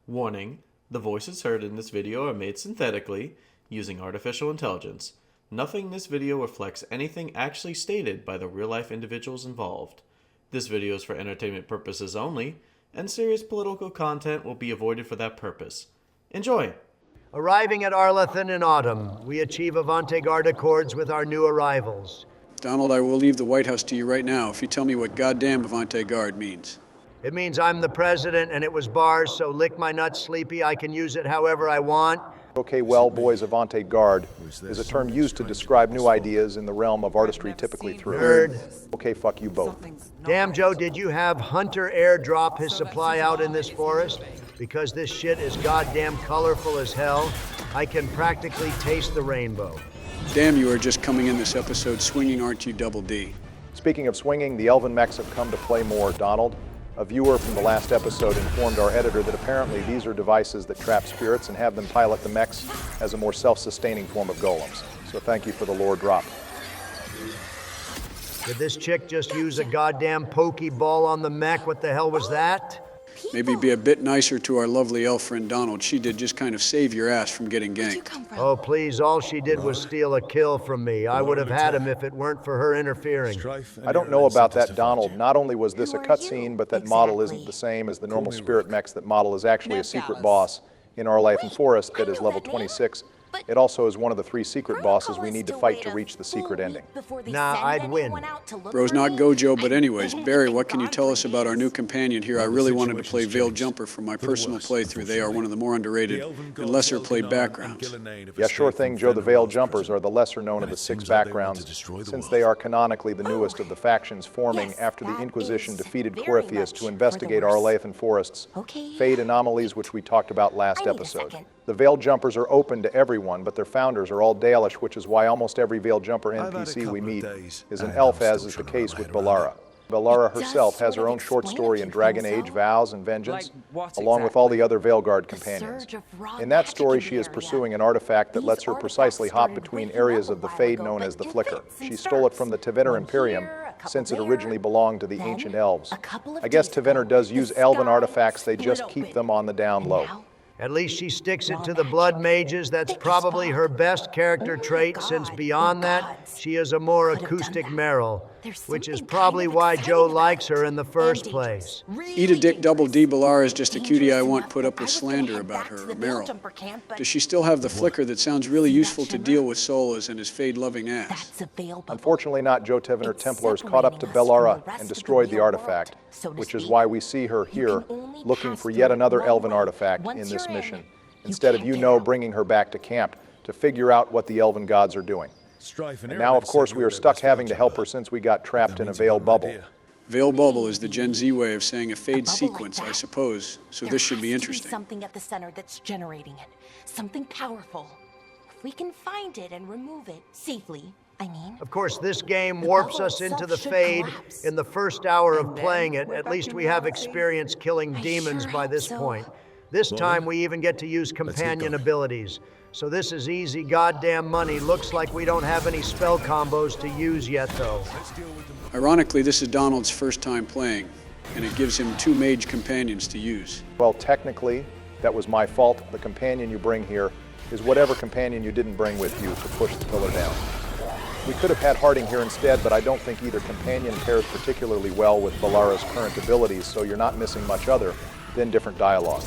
Warning, the voices heard in this video are made synthetically, using artificial intelligence. Nothing in this video reflects anything actually stated by the real-life individuals involved. This video is for entertainment purposes only, and serious political content will be avoided for that purpose. Enjoy! Arriving at Arlethan in autumn, we achieve Veilguard accords with our new arrivals. Donald, I will leave the White House to you right now if you tell me what goddamn Veilguard means. It means I'm the president and it was bars, so lick my nuts, Sleepy. I can use it however I want. Okay, well, boys, Avant-Garde is a term used to describe new ideas in the realm of artistry typically through. Nerd. Okay, fuck you both. Damn, Joe, did you have Hunter airdrop his supply out in this forest? Because this shit is goddamn colorful as hell, I can practically taste the rainbow. Damn, you are just coming in this episode swinging, aren't you, Double D? Speaking of swinging, the Elven mechs have come to play more. Donald, a viewer from the last episode informed our editor that apparently these are devices that trap spirits and have them pilot the mechs as a more self-sustaining form of golems. So thank you for the lore drop. Did this chick just use a goddamn pokeball on the mech? What the hell was that? Maybe be a bit nicer to our lovely elf friend Donald. She did just kind of save your ass from getting ganked. Oh, please, all she did was steal a kill from me. I would have had him if it weren't for her interfering. I don't know about that, Donald. Not only was this a cutscene, but that model isn't the same as the normal spirit mechs. That model is actually a secret boss in Arlethan Forest that is level 26. It also is one of the 3 secret bosses we need to fight to reach the secret ending. Nah, I'd win. Bro's not Gojo, but anyways, Barry, what can you tell us about our new companion here? I really wanted to play Veiled Jumper for my personal playthrough. They are one of the more underrated and lesser played backgrounds. Yeah, sure thing, Joe. The Veiled Jumpers are the lesser known of the 6 backgrounds, since they are canonically the newest of the factions forming after the Inquisition defeated Corypheus to investigate Arlethan Forest's fade anomalies, which we talked about last episode. The Veiled Jumpers are open to everyone, but their founders are all Dalish, which is why almost every Veiled Jumper NPC we meet is an elf, as is the case with Bellara. Bellara herself has her own short story in Dragon Age, Vows and Vengeance, along with all the other Veilguard companions. In that story, she is pursuing an artifact that lets her precisely hop between areas of the Fade known as the Flicker. She stole it from the Tevinter Imperium, since it originally belonged to the ancient elves. I guess Tevinter does use elven artifacts, they just keep them on the down low. At least she sticks it to the blood mages. That's probably her best character trait, since beyond that, she is a more acoustic Meryl, which is probably why Joe likes her in the first place. Eat a dick, Double D. Bellara is just a cutie I want put up with slander about her, Meryl. Does she still have the flicker that sounds really useful to deal with Solas and his fade-loving ass? Unfortunately not. Joe Tevinter Templars caught up to Bellara and destroyed the artifact, which is why we see her here, looking for yet another elven artifact in this mission, instead of bringing her back to camp to figure out what the elven gods are doing. And now, of course, we are stuck having to help her since we got trapped in a Veil bubble. Veil bubble is the Gen Z way of saying a fade sequence, I suppose, so this should be interesting. Something at the center that's generating it. Something powerful. If we can find it and remove it safely, Of course, this game warps us into the Fade in the first hour of playing it. At least we have experience killing demons by this point. This time we even get to use companion abilities. So this is easy goddamn money. Looks like we don't have any spell combos to use yet, though. Ironically, this is Donald's first time playing, and it gives him 2 mage companions to use. Well, technically, that was my fault. The companion you bring here is whatever companion you didn't bring with you to push the pillar down. We could have had Harding here instead, but I don't think either companion pairs particularly well with Ballara's current abilities, so you're not missing much other than different dialogue.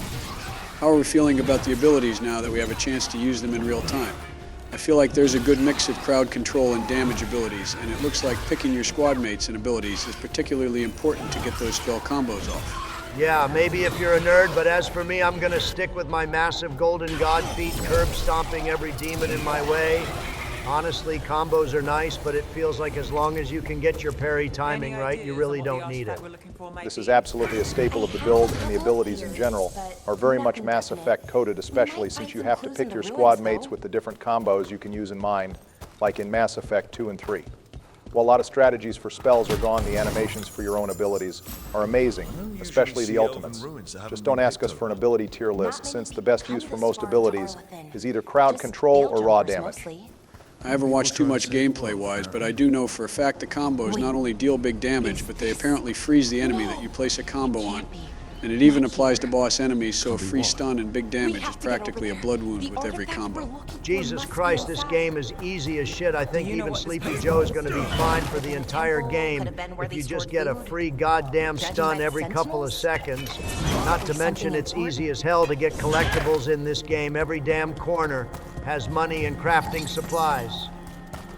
How are we feeling about the abilities now that we have a chance to use them in real time? I feel like there's a good mix of crowd control and damage abilities, and it looks like picking your squad mates and abilities is particularly important to get those spell combos off. Yeah, maybe if you're a nerd, but as for me, I'm gonna stick with my massive golden god feet, curb stomping every demon in my way. Honestly, combos are nice, but it feels like as long as you can get your parry timing right, you really don't need it. This is absolutely a staple of the build, and the abilities in general are very much Mass Effect coded, especially since you have to pick your squad mates with the different combos you can use in mind, like in Mass Effect 2 and 3. While a lot of strategies for spells are gone, the animations for your own abilities are amazing, especially the ultimates. Just don't ask us for an ability tier list, since the best use for most abilities is either crowd control or raw damage. I haven't watched too much gameplay-wise, but I do know for a fact the combos not only deal big damage, but they apparently freeze the enemy that you place a combo on, And it even applies to boss enemies, so a free stun and big damage is practically a blood wound with every combo. Jesus Christ, this game is easy as shit. I think even Sleepy Joe is going to be fine for the entire game if you just get a free goddamn stun every couple of seconds. Not to mention it's easy as hell to get collectibles in this game. Every damn corner has money and crafting supplies.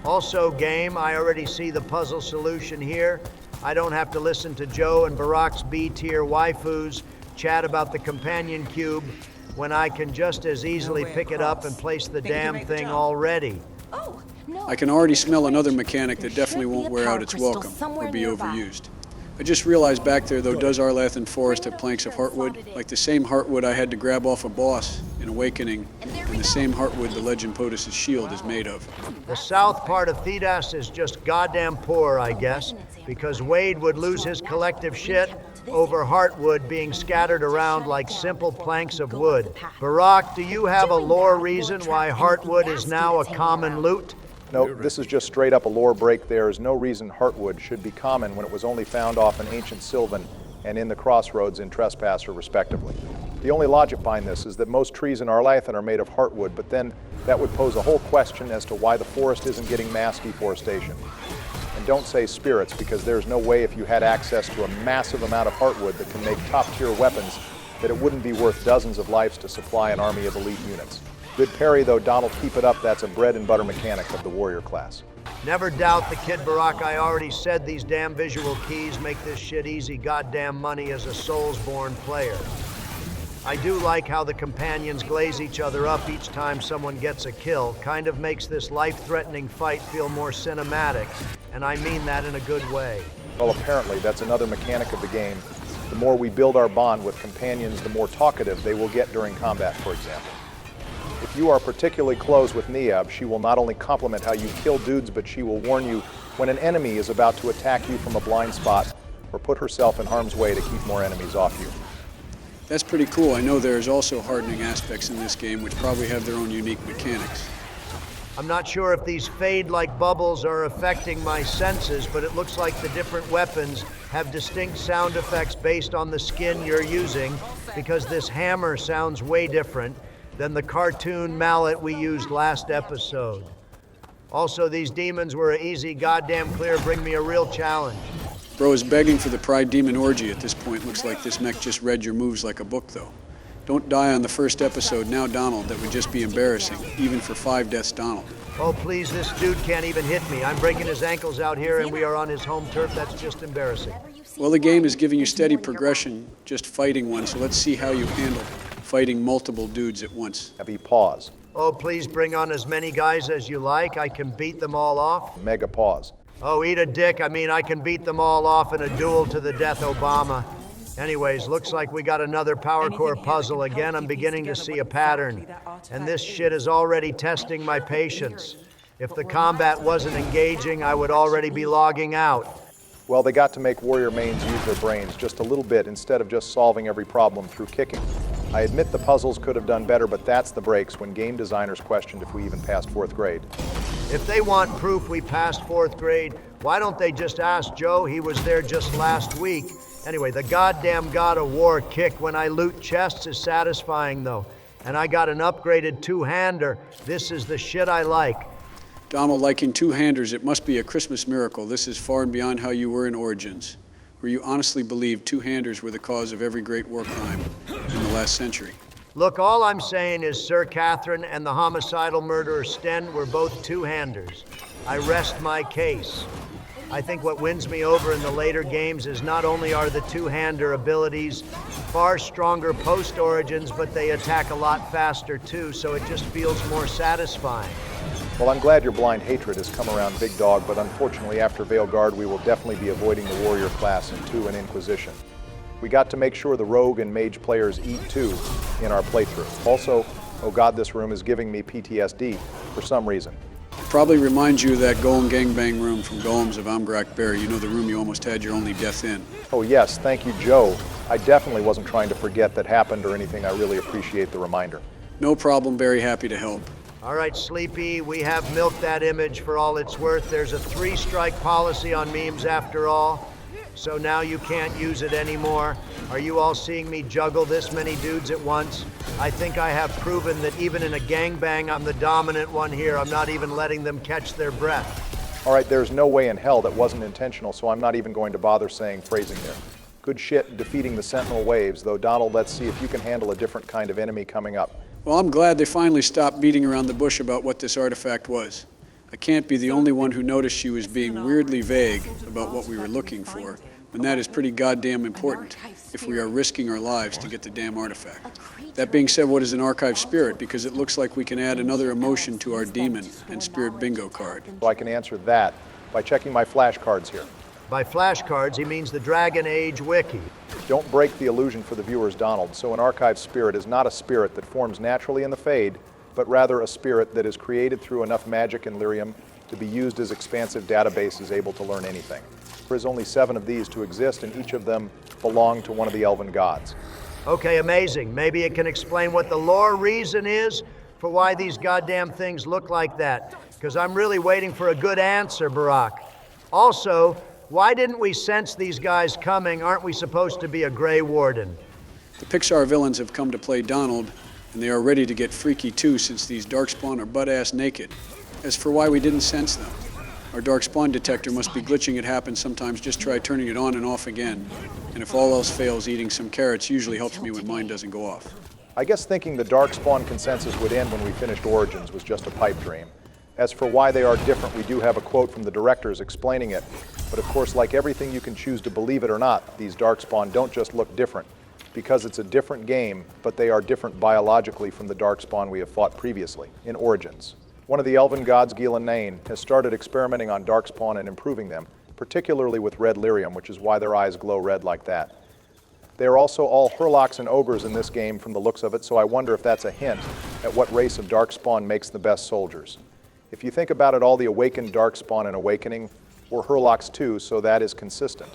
Also, game, I already see the puzzle solution here. I don't have to listen to Joe and Barack's B-tier waifus chat about the companion cube when I can just as easily pick it up and place the damn thing already. I can already smell another mechanic that definitely won't wear out its welcome or be overused. I just realized back there, though, does Arlathan Forest have planks of heartwood? Like the same heartwood I had to grab off a boss in Awakening, and the same heartwood the legend Potus's shield is made of. The south part of Thedas is just goddamn poor, I guess, because Wade would lose his collective shit over heartwood being scattered around like simple planks of wood. Barack, do you have a lore reason why heartwood is now a common loot? No, this is just straight up a lore break. There is no reason heartwood should be common when it was only found off in ancient Sylvan and in the crossroads in Trespasser, respectively. The only logic behind this is that most trees in Arlathan are made of heartwood, but then that would pose a whole question as to why the forest isn't getting mass deforestation. And don't say spirits, because there's no way if you had access to a massive amount of heartwood that can make top-tier weapons that it wouldn't be worth dozens of lives to supply an army of elite units. Good parry, though, Donald, keep it up. That's a bread-and-butter mechanic of the warrior class. Never doubt the kid, Barack. I already said these damn visual keys make this shit easy goddamn money as a Soulsborne player. I do like how the companions glaze each other up each time someone gets a kill. Kind of makes this life-threatening fight feel more cinematic, and I mean that in a good way. Well, apparently, that's another mechanic of the game. The more we build our bond with companions, the more talkative they will get during combat, for example. If you are particularly close with Niab, she will not only compliment how you kill dudes, but she will warn you when an enemy is about to attack you from a blind spot or put herself in harm's way to keep more enemies off you. That's pretty cool. I know there's also hardening aspects in this game which probably have their own unique mechanics. I'm not sure if these fade-like bubbles are affecting my senses, but it looks like the different weapons have distinct sound effects based on the skin you're using, because this hammer sounds way different than the cartoon mallet we used last episode. Also, these demons were an easy goddamn clear, bring me a real challenge. Bro is begging for the Pride Demon Orgy at this point. Looks like this mech just read your moves like a book, though. Don't die on the first episode now, Donald. That would just be embarrassing, even for 5 deaths, Donald. Oh, please, this dude can't even hit me. I'm breaking his ankles out here, and we are on his home turf. That's just embarrassing. Well, the game is giving you steady progression, just fighting one, so let's see how you handle fighting multiple dudes at once. Abby, pause. Oh, please bring on as many guys as you like. I can beat them all off. Mega pause. Oh, eat a dick. I mean, I can beat them all off in a duel to the death, Obama. Anyways, looks like we got another power core puzzle again. I'm beginning to see a pattern. And this shit is already testing my patience. If the combat wasn't engaging, I would already be logging out. Well, they got to make warrior mains use their brains just a little bit instead of just solving every problem through kicking. I admit the puzzles could have done better, but that's the breaks when game designers questioned if we even passed 4th grade. If they want proof we passed 4th grade, why don't they just ask Joe? He was there just last week. Anyway, the goddamn God of War kick when I loot chests is satisfying, though. And I got an upgraded 2-hander. This is the shit I like. Donald liking 2-handers, it must be a Christmas miracle. This is far and beyond how you were in Origins, where you honestly believed 2-handers were the cause of every great war crime in the last century. Look, all I'm saying is Sir Catherine and the homicidal murderer Sten were both 2-handers. I rest my case. I think what wins me over in the later games is not only are the 2-hander abilities far stronger post-Origins, but they attack a lot faster too, so it just feels more satisfying. Well, I'm glad your blind hatred has come around, Big Dog, but unfortunately after Veilguard we will definitely be avoiding the warrior class in 2 and Inquisition. We got to make sure the rogue and mage players eat too in our playthrough. Also, oh god, this room is giving me PTSD for some reason. It probably reminds you of that Golem gangbang room from Golems of Amgrak Berry. You know, the room you almost had your only death in. Oh yes, thank you, Joe. I definitely wasn't trying to forget that happened or anything. I really appreciate the reminder. No problem, very happy to help. All right, Sleepy, we have milked that image for all it's worth. There's a 3-strike policy on memes after all. So now you can't use it anymore? Are you all seeing me juggle this many dudes at once? I think I have proven that even in a gangbang, I'm the dominant one here. I'm not even letting them catch their breath. All right, there's no way in hell that wasn't intentional, so I'm not even going to bother saying phrasing here. Good shit defeating the Sentinel waves, though Donald, let's see if you can handle a different kind of enemy coming up. Well, I'm glad they finally stopped beating around the bush about what this artifact was. I can't be the only one who noticed she was being weirdly vague about what we were looking for, when that is pretty goddamn important if we are risking our lives to get the damn artifact. That being said, what is an archive spirit? Because it looks like we can add another emotion to our demon and spirit bingo card. So I can answer that by checking my flashcards here. By flashcards, he means the Dragon Age wiki. Don't break the illusion for the viewers, Donald. So an archive spirit is not a spirit that forms naturally in the Fade, but rather a spirit that is created through enough magic and lyrium to be used as expansive databases able to learn anything. There is only 7 of these to exist, and each of them belong to one of the Elven gods. Okay, amazing. Maybe it can explain what the lore reason is for why these goddamn things look like that. Because I'm really waiting for a good answer, Barack. Also, why didn't we sense these guys coming? Aren't we supposed to be a Grey Warden? The Pixar villains have come to play Donald, and they are ready to get freaky too, since these Darkspawn are butt-ass naked. As for why we didn't sense them, our Darkspawn detector must be glitching. It happens sometimes. Just try turning it on and off again. And if all else fails, eating some carrots usually helps me when mine doesn't go off. I guess thinking the Darkspawn consensus would end when we finished Origins was just a pipe dream. As for why they are different, we do have a quote from the directors explaining it. But of course, like everything, you can choose to believe it or not. These Darkspawn don't just look different, because it's a different game, but they are different biologically from the Darkspawn we have fought previously in Origins. One of the Elven gods, Gila Nain, has started experimenting on Darkspawn and improving them, particularly with red lyrium, which is why their eyes glow red like that. They are also all Hurlocks and Ogres in this game from the looks of it, so I wonder if that's a hint at what race of Darkspawn makes the best soldiers. If you think about it, all the awakened Darkspawn in Awakening were Hurlocks too, so that is consistent.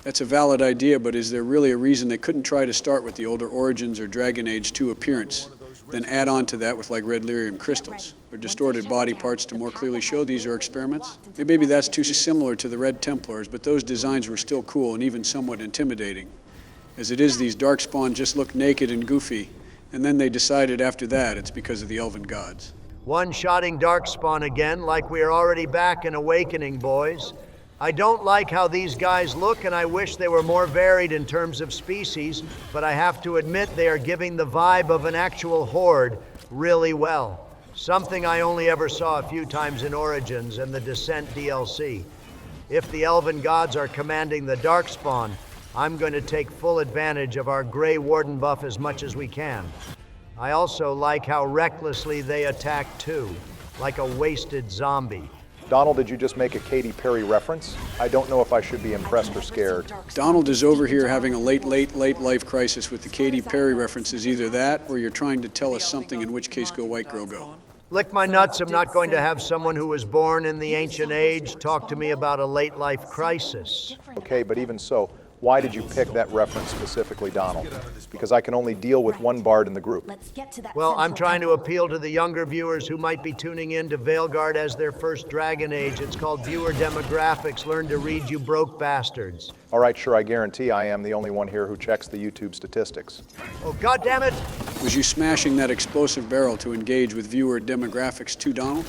That's a valid idea, but is there really a reason they couldn't try to start with the older Origins or Dragon Age 2 appearance, then add on to that with like red lyrium crystals, or distorted body parts to more clearly show these are experiments? Maybe that's too similar to the Red Templars, but those designs were still cool and even somewhat intimidating. As it is, these Darkspawn just look naked and goofy, and then they decided after that it's because of the Elven gods. One-shotting Darkspawn again, like we are already back in Awakening, boys. I don't like how these guys look, and I wish they were more varied in terms of species, but I have to admit they are giving the vibe of an actual horde really well. Something I only ever saw a few times in Origins and the Descent DLC. If the Elven gods are commanding the Darkspawn, I'm going to take full advantage of our Grey Warden buff as much as we can. I also like how recklessly they attack too, like a wasted zombie. Donald, did you just make a Katy Perry reference? I don't know if I should be impressed or scared. Donald is over here having a late life crisis with the Katy Perry references. Either that, or you're trying to tell us something, in which case go white girl go. Lick my nuts, I'm not going to have someone who was born in the ancient age talk to me about a late life crisis. Okay, but even so, why did you pick that reference specifically, Donald? Because I can only deal with one bard in the group. Well, I'm trying to appeal to the younger viewers who might be tuning in to Veilguard as their first Dragon Age. It's called Viewer Demographics. Learn to read, you broke bastards. All right, sure, I guarantee I am the only one here who checks the YouTube statistics. Oh, goddammit! Was you smashing that explosive barrel to engage with viewer demographics too, Donald?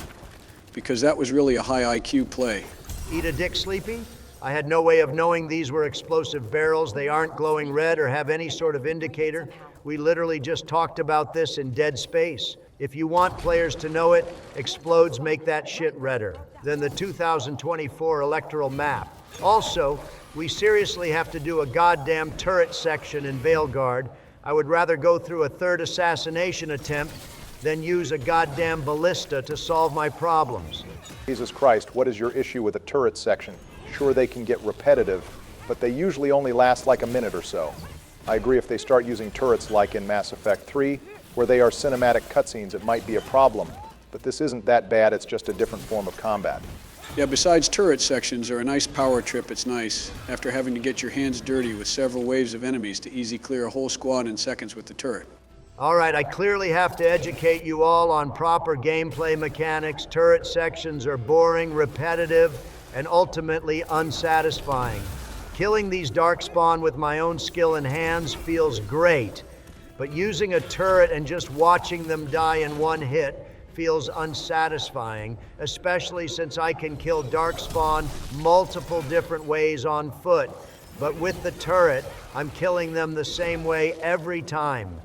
Because that was really a high IQ play. Eat a dick, Sleepy? I had no way of knowing these were explosive barrels. They aren't glowing red or have any sort of indicator. We literally just talked about this in dead space. If you want players to know it, explodes make that shit redder than the 2024 electoral map. Also, we seriously have to do a goddamn turret section in Veilguard. I would rather go through a third assassination attempt than use a goddamn ballista to solve my problems. Jesus Christ, what is your issue with a turret section? Sure, they can get repetitive, but they usually only last like a minute or so. I agree if they start using turrets like in Mass Effect 3, where they are cinematic cutscenes, it might be a problem. But this isn't that bad, it's just a different form of combat. Yeah, besides turret sections are a nice power trip, it's nice, after having to get your hands dirty with several waves of enemies to easy clear a whole squad in seconds with the turret. All right, I clearly have to educate you all on proper gameplay mechanics. Turret sections are boring, repetitive, and ultimately unsatisfying. Killing these Darkspawn with my own skill and hands feels great, but using a turret and just watching them die in one hit feels unsatisfying, especially since I can kill Darkspawn multiple different ways on foot. But with the turret, I'm killing them the same way every time.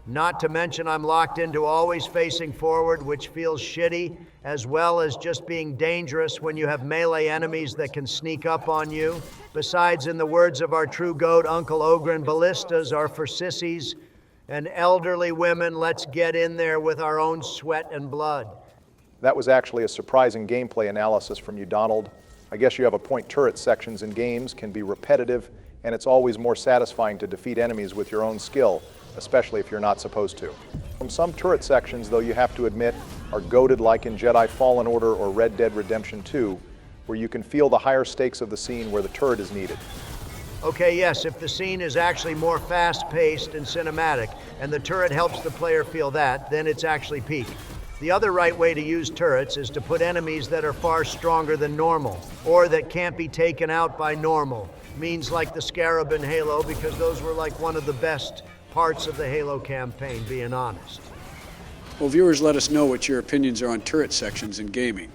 Not to mention I'm locked into always facing forward, which feels shitty, as well as just being dangerous when you have melee enemies that can sneak up on you. Besides, in the words of our true goat, Uncle Ogre, and ballistas are for sissies and elderly women. Let's get in there with our own sweat and blood. That was actually a surprising gameplay analysis from you, Donald. I guess you have a point. Turret sections in games can be repetitive, and it's always more satisfying to defeat enemies with your own skill, especially if you're not supposed to. Some turret sections, though, you have to admit, are goated, like in Jedi Fallen Order or Red Dead Redemption 2, where you can feel the higher stakes of the scene where the turret is needed. Okay, yes, if the scene is actually more fast-paced and cinematic, and the turret helps the player feel that, then it's actually peak. The other right way to use turrets is to put enemies that are far stronger than normal, or that can't be taken out by normal. Means like the Scarab in Halo, because those were like one of the best parts of the Halo campaign, being honest. Well, viewers, let us know what your opinions are on turret sections in gaming.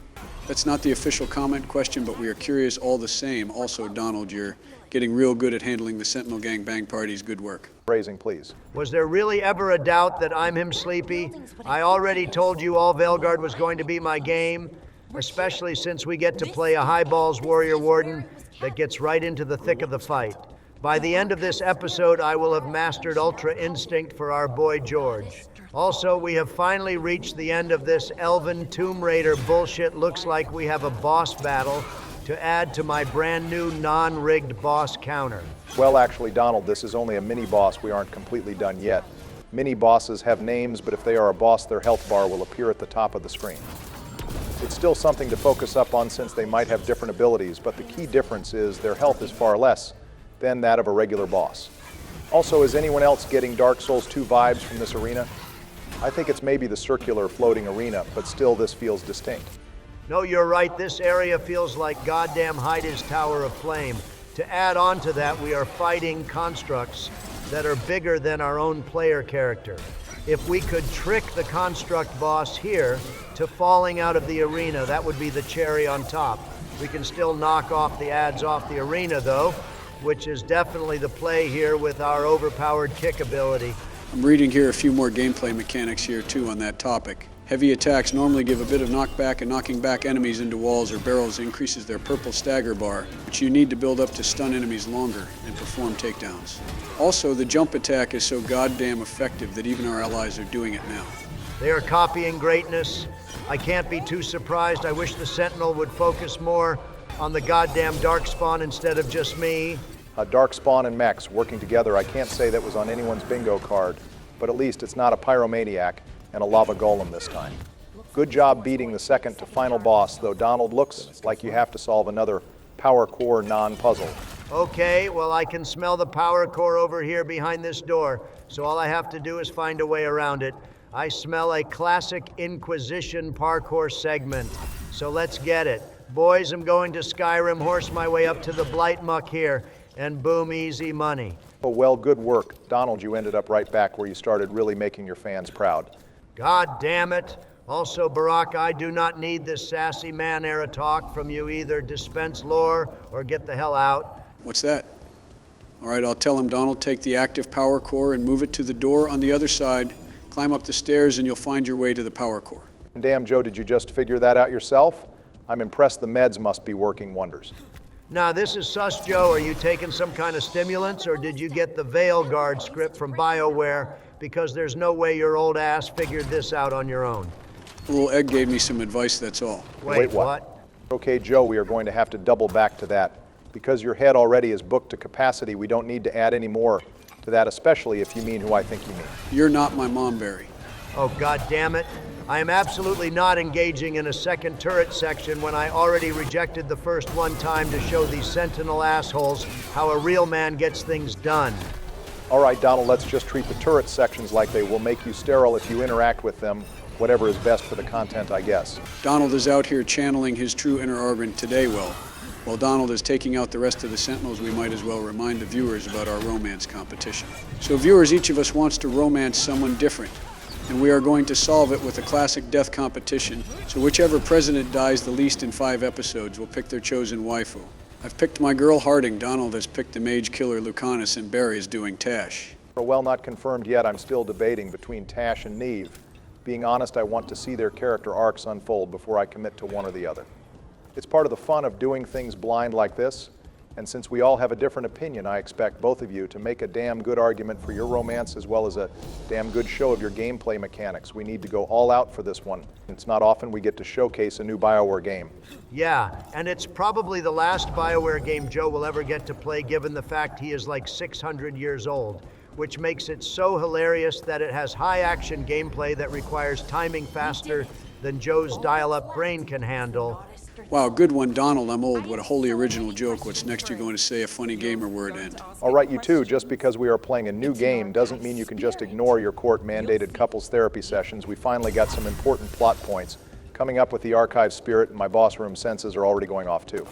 That's not the official comment question, but we are curious all the same. Also, Donald, you're getting real good at handling the Sentinel Gang Bang Party's good work. Phrasing, please. Was there really ever a doubt that I'm him, Sleepy? I already told you all Veilguard was going to be my game, especially since we get to play a highballs warrior warden that gets right into the thick of the fight. By the end of this episode, I will have mastered Ultra Instinct for our boy George. Also, we have finally reached the end of this Elven Tomb Raider bullshit. Looks like we have a boss battle to add to my brand new non-rigged boss counter. Well, actually, Donald, this is only a mini-boss. We aren't completely done yet. Mini-bosses have names, but if they are a boss, their health bar will appear at the top of the screen. It's still something to focus up on since they might have different abilities, but the key difference is their health is far less than that of a regular boss. Also, is anyone else getting Dark Souls 2 vibes from this arena? I think it's maybe the circular floating arena, but still this feels distinct. No, you're right. This area feels like goddamn Hyda's Tower of Flame. To add on to that, we are fighting constructs that are bigger than our own player character. If we could trick the construct boss here to falling out of the arena, that would be the cherry on top. We can still knock off the ads off the arena, though, which is definitely the play here with our overpowered kick ability. I'm reading here a few more gameplay mechanics here, too, on that topic. Heavy attacks normally give a bit of knockback, and knocking back enemies into walls or barrels increases their purple stagger bar, which you need to build up to stun enemies longer and perform takedowns. Also, the jump attack is so goddamn effective that even our allies are doing it now. They are copying greatness. I can't be too surprised. I wish the Sentinel would focus more on the goddamn Darkspawn instead of just me. Darkspawn and mechs working together, I can't say that was on anyone's bingo card, but at least it's not a pyromaniac and a lava golem this time. Good job beating the second to final boss, though Donald looks like you have to solve another power core non-puzzle. Okay, well, I can smell the power core over here behind this door, so all I have to do is find a way around it. I smell a classic Inquisition parkour segment, so let's get it. Boys, I'm going to Skyrim, horse my way up to the blight muck here, and boom, easy money. Oh, well, good work. Donald, you ended up right back where you started really making your fans proud. God damn it. Also, Barack, I do not need this sassy man-era talk from you either. Dispense lore or get the hell out. What's that? All right, I'll tell him, Donald, take the active power core and move it to the door on the other side. Climb up the stairs and you'll find your way to the power core. Damn, Joe, did you just figure that out yourself? I'm impressed the meds must be working wonders. Now, this is Sus Joe. Are you taking some kind of stimulants, or did you get the Veilguard script from BioWare? Because there's no way your old ass figured this out on your own. A little egg gave me some advice, that's all. Wait, what? Okay, Joe, we are going to have to double back to that. Because your head already is booked to capacity, we don't need to add any more to that, especially if you mean who I think you mean. You're not my mom, Barry. Oh, God damn it. I am absolutely not engaging in a second turret section when I already rejected the first one time to show these Sentinel assholes how a real man gets things done. All right, Donald, let's just treat the turret sections like they will make you sterile if you interact with them. Whatever is best for the content, I guess. Donald is out here channeling his true inner Ogre today, well. While Donald is taking out the rest of the Sentinels, we might as well remind the viewers about our romance competition. So viewers, each of us wants to romance someone different, and we are going to solve it with a classic death competition. So whichever president dies the least in 5 episodes will pick their chosen waifu. I've picked my girl Harding, Donald has picked the mage killer Lucanus, and Barry is doing Tash. While not confirmed yet, I'm still debating between Tash and Neve. Being honest, I want to see their character arcs unfold before I commit to one or the other. It's part of the fun of doing things blind like this, and since we all have a different opinion, I expect both of you to make a damn good argument for your romance as well as a damn good show of your gameplay mechanics. We need to go all out for this one. It's not often we get to showcase a new BioWare game. Yeah, and it's probably the last BioWare game Joe will ever get to play given the fact he is like 600 years old, which makes it so hilarious that it has high-action gameplay that requires timing faster than Joe's dial-up brain can handle. Wow, good one, Donald. I'm old. What a wholly original joke. What's next you're going to say? A funny gamer word and... All right, you two, just because we are playing a new game doesn't mean you can just ignore your court-mandated couples therapy sessions. We finally got some important plot points. Coming up with the archive spirit, and my boss room senses are already going off too.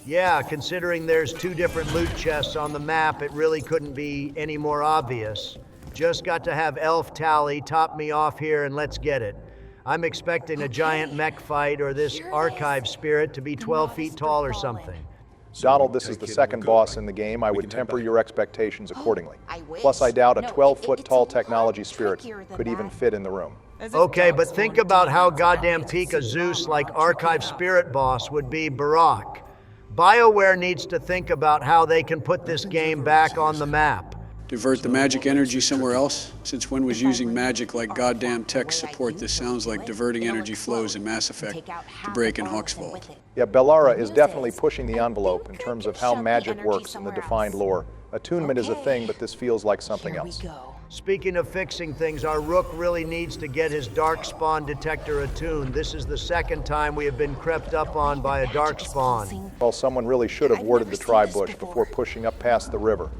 Yeah, considering there's 2 different loot chests on the map, it really couldn't be any more obvious. Just got to have Elf Tally top me off here and let's get it. I'm expecting a giant mech fight or this archive spirit to be 12 feet tall or something. Donald, this is the second boss in the game. I would temper your expectations accordingly. Plus, I doubt a 12-foot-tall technology spirit could even fit in the room. Okay, but think about how goddamn peak a Zeus-like archive spirit boss would be Barack. BioWare needs to think about how they can put this game back on the map. Divert the magic energy somewhere else? Since when was using magic like goddamn tech support? This sounds like diverting energy flows in Mass Effect to break in Hawksfall. Yeah, Bellara is definitely pushing the envelope in terms of how magic works in the defined lore. Attunement is a thing, but this feels like something else. Speaking of fixing things, our Rook really needs to get his Darkspawn detector attuned. This is the second time we have been crept up on by a Darkspawn. Well, someone really should have warded the tri-bush before pushing up past the river.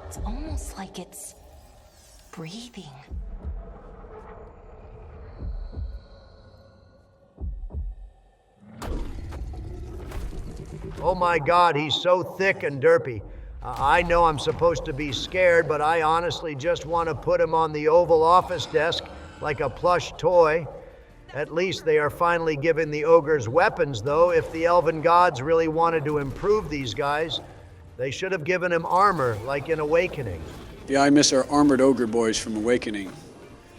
It's almost like it's breathing. Oh my God, he's so thick and derpy. I know I'm supposed to be scared, but I honestly just want to put him on the Oval Office desk like a plush toy. At least they are finally giving the ogres weapons, though. If the Elven gods really wanted to improve these guys, they should have given him armor, like in Awakening. Yeah, I miss our armored ogre boys from Awakening.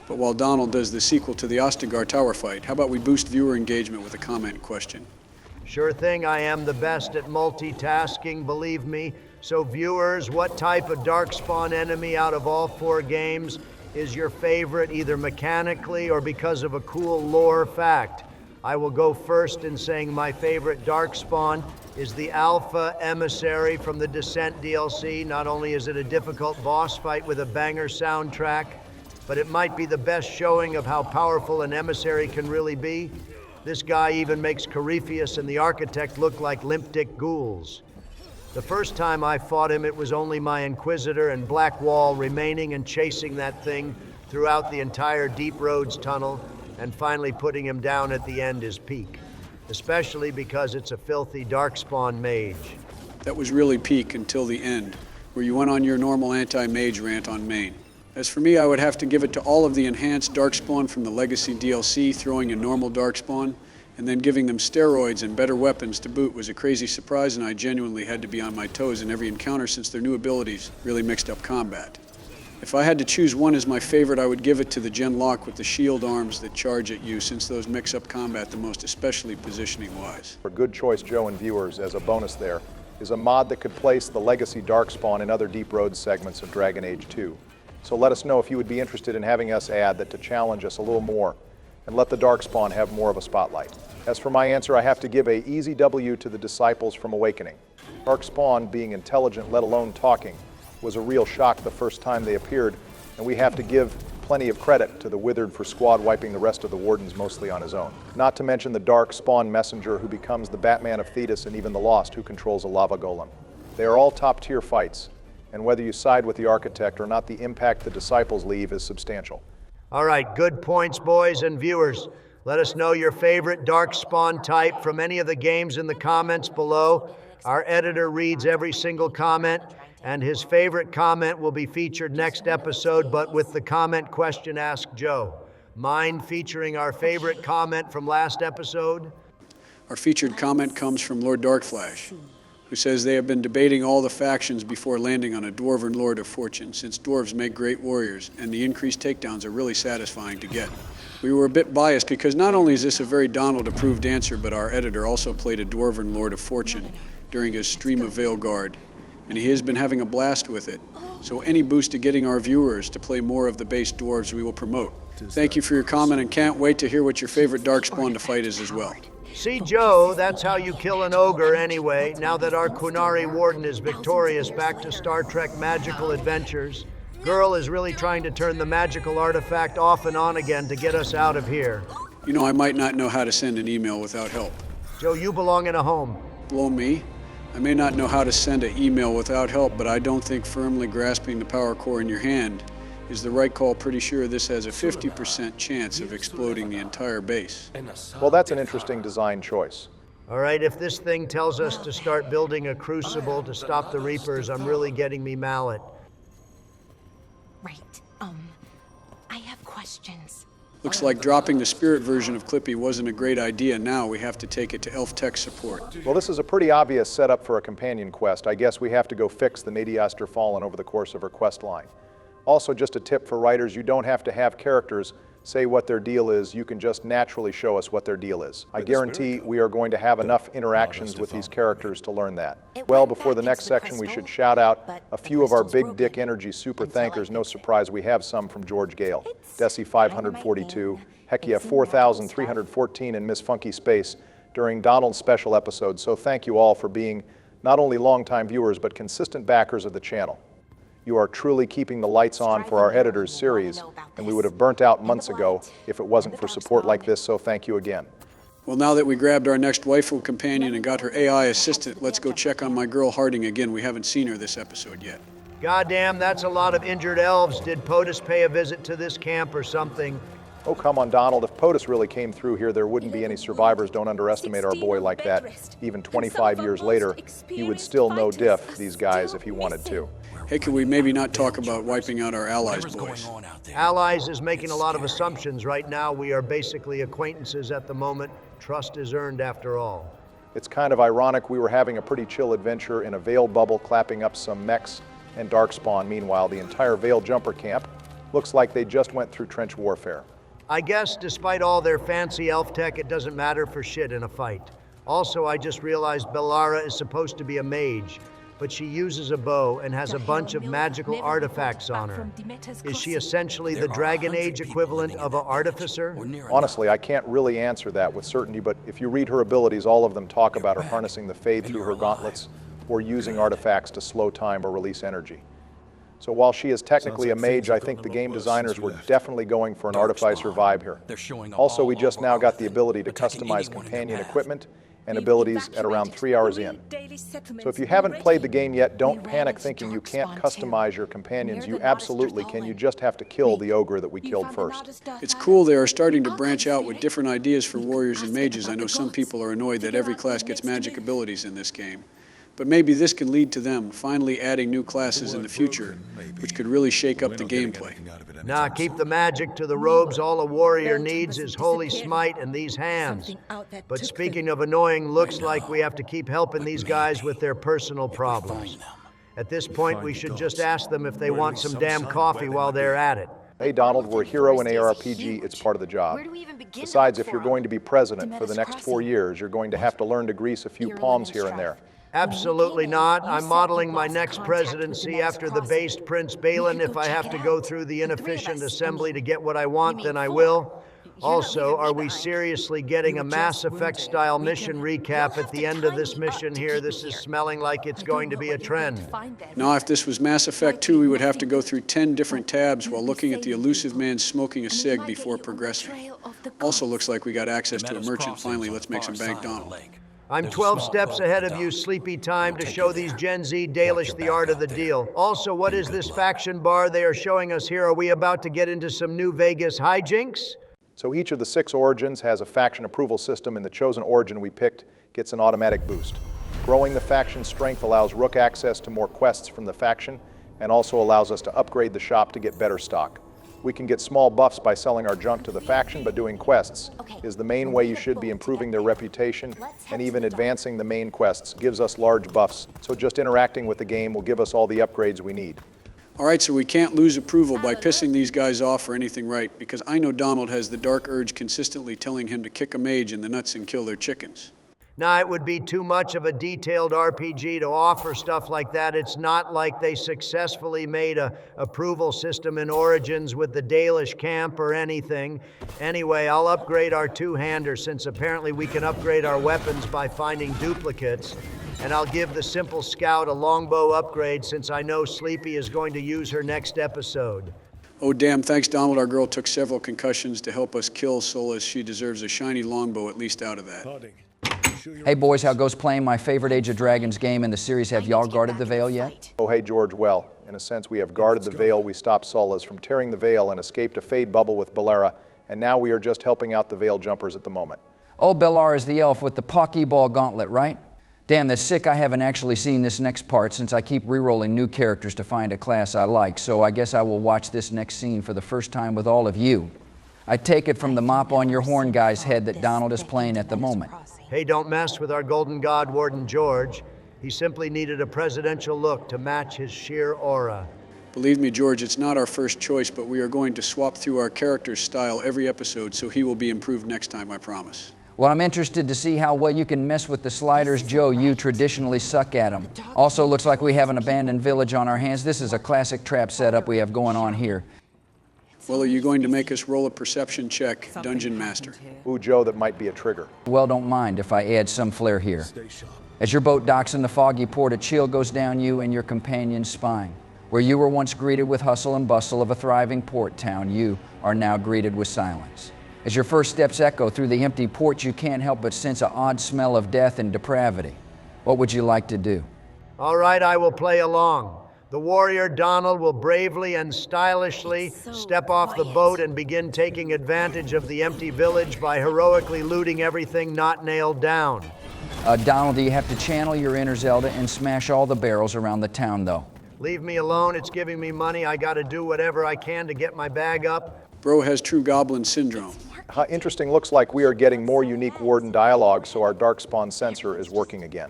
But while Donald does the sequel to the Ostagar Tower fight, how about we boost viewer engagement with a comment question? Sure thing, I am the best at multitasking, believe me. So viewers, what type of Darkspawn enemy out of all 4 games is your favorite, either mechanically or because of a cool lore fact? I will go first in saying my favorite Darkspawn is the Alpha Emissary from the Descent DLC. Not only is it a difficult boss fight with a banger soundtrack, but it might be the best showing of how powerful an emissary can really be. This guy even makes Corypheus and the Architect look like limp-dick ghouls. The first time I fought him, it was only my Inquisitor and Black Wall remaining and chasing that thing throughout the entire Deep Roads tunnel, and finally putting him down at the end is peak. Especially because it's a filthy Darkspawn mage. That was really peak until the end, where you went on your normal anti-mage rant on main. As for me, I would have to give it to all of the enhanced Darkspawn from the Legacy DLC. Throwing in normal Darkspawn, and then giving them steroids and better weapons to boot was a crazy surprise, and I genuinely had to be on my toes in every encounter since their new abilities really mixed up combat. If I had to choose one as my favorite, I would give it to the Gen Lock with the shield arms that charge at you, since those mix up combat the most, especially positioning-wise. For good choice, Joe and viewers, as a bonus there, is a mod that could place the Legacy Darkspawn in other Deep Roads segments of Dragon Age 2. So let us know if you would be interested in having us add that to challenge us a little more, and let the Darkspawn have more of a spotlight. As for my answer, I have to give a easy W to the Disciples from Awakening. Darkspawn, being intelligent, let alone talking, was a real shock the first time they appeared, and we have to give plenty of credit to the Withered for squad wiping the rest of the Wardens mostly on his own. Not to mention the Darkspawn messenger who becomes the Batman of Thetis, and even the Lost who controls a lava golem. They are all top-tier fights, and whether you side with the Architect or not, the impact the Disciples leave is substantial. All right, good points, boys and viewers. Let us know your favorite Darkspawn type from any of the games in the comments below. Our editor reads every single comment, and his favorite comment will be featured next episode, but with the comment question, Ask Joe. Mind featuring our favorite comment from last episode? Our featured comment comes from Lord Darkflash, who says they have been debating all the factions before landing on a Dwarven Lord of Fortune, since dwarves make great warriors, and the increased takedowns are really satisfying to get. We were a bit biased because not only is this a very Donald-approved answer, but our editor also played a Dwarven Lord of Fortune during his stream of Veilguard, and he has been having a blast with it. So any boost to getting our viewers to play more of the base dwarves we will promote. Thank you for your comment, and can't wait to hear what your favorite Darkspawn to fight is as well. See, Joe, that's how you kill an ogre anyway, now that our Qunari warden is victorious back to Star Trek magical adventures. Girl is really trying to turn the magical artifact off and on again to get us out of here. You know, I might not know how to send an email without help. Joe, you belong in a home. Blow me. I may not know how to send an email without help, but I don't think firmly grasping the power core in your hand is the right call. Pretty sure this has a 50% chance of exploding the entire base. Well, that's an interesting design choice. All right, if this thing tells us to start building a crucible to stop the Reapers, I'm really getting me mallet. Right. I have questions. Looks like dropping the spirit version of Clippy wasn't a great idea. Now we have to take it to elf tech support. Well, this is a pretty obvious setup for a companion quest. I guess we have to go fix the Nadiaster Fallen over the course of her quest line. Also, just a tip for writers, you don't have to have characters say what their deal is. You can just naturally show us what their deal is. I guarantee we are going to have enough interactions with these characters to learn that. Well, before the next section, we should shout out a few of our Big Dick Energy super thankers. No surprise, we have some from George Gale, Desi 542, Hekia 4314, and Miss Funky Space during Donald's special episode. So thank you all for being not only longtime viewers, but consistent backers of the channel. You are truly keeping the lights on for our editor's series, and we would have burnt out months ago if it wasn't for support like this, so thank you again. Well, now that we grabbed our next waifu companion and got her AI assistant, let's go check on my girl Harding again. We haven't seen her this episode yet. Goddamn, that's a lot of injured elves. Did POTUS pay a visit to this camp or something? Oh, come on, Donald. If POTUS really came through here, there wouldn't be any survivors. Don't underestimate our boy like that. Even 25 years later, he would still no diff these guys if he wanted to. Hey, can we maybe not talk about wiping out our allies, boys? Allies is making a lot of assumptions. Right now, we are basically acquaintances at the moment. Trust is earned after all. It's kind of ironic. We were having a pretty chill adventure in a Veil bubble, clapping up some mechs and Darkspawn. Meanwhile, the entire Veil jumper camp looks like they just went through trench warfare. I guess, despite all their fancy elf tech, it doesn't matter for shit in a fight. Also, I just realized Bellara is supposed to be a mage, but she uses a bow and has a bunch of magical artifacts on her. Is she essentially the Dragon Age equivalent of an artificer? Honestly, I can't really answer that with certainty, but if you read her abilities, all of them talk about her harnessing the Fade through her gauntlets or using artifacts to slow time or release energy. So while she is technically a mage, I think the game designers were definitely going for an artificer vibe here. Also, we just now got the ability to customize companion equipment and abilities at around 3 hours in. So if you haven't played the game yet, don't panic thinking you can't customize your companions. You absolutely can. You just have to kill the ogre that we killed first. It's cool they are starting to branch out with different ideas for warriors and mages. I know some people are annoyed that every class gets magic abilities in this game. But maybe this can lead to them finally adding new classes in the future, which could really shake up the gameplay. Nah, keep the magic to the robes. All a warrior needs is holy smite and these hands. But speaking of annoying, looks like we have to keep helping these guys with their personal problems. At this point, we should just ask them if they want some damn coffee while they're at it. Hey, Donald, we're a hero in ARPG. It's part of the job. Besides, if you're going to be president for the next 4 years, you're going to have to learn to grease a few palms here and there. Absolutely not. I'm modeling my next presidency after the based Prince Balin. If I have to go through the inefficient assembly to get what I want, then I will. Also, are we seriously getting a Mass Effect style mission recap at the end of this mission here? This is smelling like it's going to be a trend. Now, if this was Mass Effect 2, we would have to go through 10 different tabs while looking at the elusive man smoking a cig before progressing. Also looks like we got access to a merchant. Finally, let's make some bank, Donald. I'm 12 steps ahead of you, sleepy time, to show these Gen Z Dalish the art of the deal. Also, what is this faction bar they are showing us here? Are we about to get into some new Vegas hijinks? So each of the 6 origins has a faction approval system, and the chosen origin we picked gets an automatic boost. Growing the faction strength allows Rook access to more quests from the faction, and also allows us to upgrade the shop to get better stock. We can get small buffs by selling our junk to the faction, but doing quests is the main way you should be improving their reputation, and even advancing the main quests gives us large buffs, so just interacting with the game will give us all the upgrades we need. All right, so we can't lose approval by pissing these guys off or anything right, because I know Donald has the dark urge consistently telling him to kick a mage in the nuts and kill their chickens. Now, it would be too much of a detailed RPG to offer stuff like that. It's not like they successfully made a approval system in Origins with the Dalish camp or anything. Anyway, I'll upgrade our two-hander since apparently we can upgrade our weapons by finding duplicates. And I'll give the simple scout a longbow upgrade since I know Sleepy is going to use her next episode. Oh damn, thanks Donald, our girl took several concussions to help us kill Solas. She deserves a shiny longbow at least out of that. Hey boys, how goes playing my favorite Age of Dragons game in the series? Have y'all guarded the Veil yet? Oh hey George, well, in a sense we have guarded the Veil. We stopped Solas from tearing the Veil and escaped a Fade bubble with Bellara, and now we are just helping out the Veil jumpers at the moment. Oh, Bellara is the elf with the pocky ball gauntlet, right? Damn, that's sick I haven't actually seen this next part since I keep re-rolling new characters to find a class I like, so I guess I will watch this next scene for the first time with all of you. I take it from the mop on your horn guy's head that Donald is playing at the moment. Hey, don't mess with our golden god warden George. He simply needed a presidential look to match his sheer aura. Believe me, George, it's not our first choice, but we are going to swap through our character's style every episode, so he will be improved next time, I promise. Well, I'm interested to see how well you can mess with the sliders, Joe. You traditionally suck at them. Also, looks like we have an abandoned village on our hands. This is a classic trap setup we have going on here. Well, are you going to make us roll a perception check, Dungeon Master? Ooh, Joe, that might be a trigger. Well, don't mind if I add some flair here. As your boat docks in the foggy port, a chill goes down you and your companion's spine. Where you were once greeted with hustle and bustle of a thriving port town, you are now greeted with silence. As your first steps echo through the empty port, you can't help but sense an odd smell of death and depravity. What would you like to do? All right, I will play along. The warrior Donald will bravely and stylishly step off the boat and begin taking advantage of the empty village by heroically looting everything not nailed down. Donald, you have to channel your inner Zelda and smash all the barrels around the town, though. Leave me alone. It's giving me money. I gotta do whatever I can to get my bag up. Bro has true goblin syndrome. Interesting, looks like we are getting more unique warden dialogue, so our Darkspawn sensor is working again.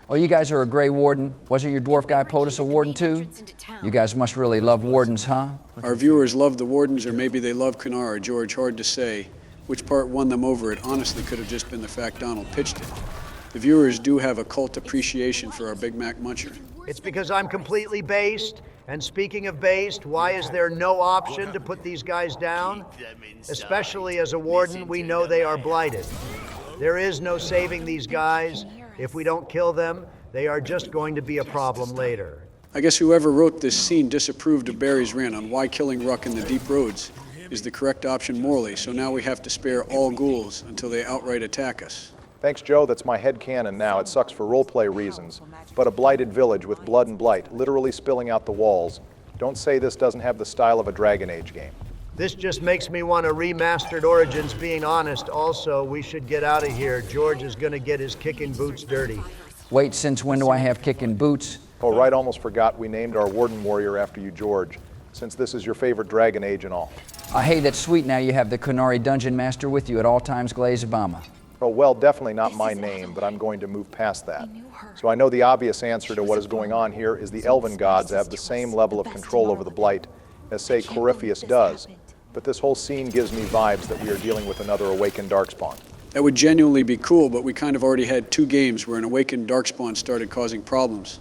Oh, you guys are a gray warden. Wasn't your dwarf guy POTUS a warden too? You guys must really love wardens, huh? Our viewers love the wardens, or maybe they love Kunara, George, hard to say. Which part won them over? It honestly could have just been the fact Donald pitched it. The viewers do have a cult appreciation for our Big Mac Muncher. It's because I'm completely based. And speaking of based, why is there no option to put these guys down? Especially as a warden, we know they are blighted. There is no saving these guys. If we don't kill them, they are just going to be a problem later. I guess whoever wrote this scene disapproved of Barry's rant on why killing Ruck in the deep roads is the correct option morally, so now we have to spare all ghouls until they outright attack us. Thanks, Joe. That's my headcanon now. It sucks for roleplay reasons. But a blighted village with blood and blight literally spilling out the walls. Don't say this doesn't have the style of a Dragon Age game. This just makes me want a remastered Origins, being honest. Also, we should get out of here. George is gonna get his kicking boots dirty. Wait, since when do I have kicking boots? Oh, right, almost forgot we named our warden warrior after you, George, since this is your favorite Dragon Age and all. Hey, that's sweet. Now you have the Kunari Dungeon Master with you at all times, Glaze Obama. Oh, well, definitely not my name, but I'm going to move past that. So I know the obvious answer to what is going on here is the Elven gods have the same level of control over the blight as, say, Corypheus does. But this whole scene gives me vibes that we are dealing with another awakened Darkspawn. That would genuinely be cool, but we kind of already had 2 games where an awakened Darkspawn started causing problems.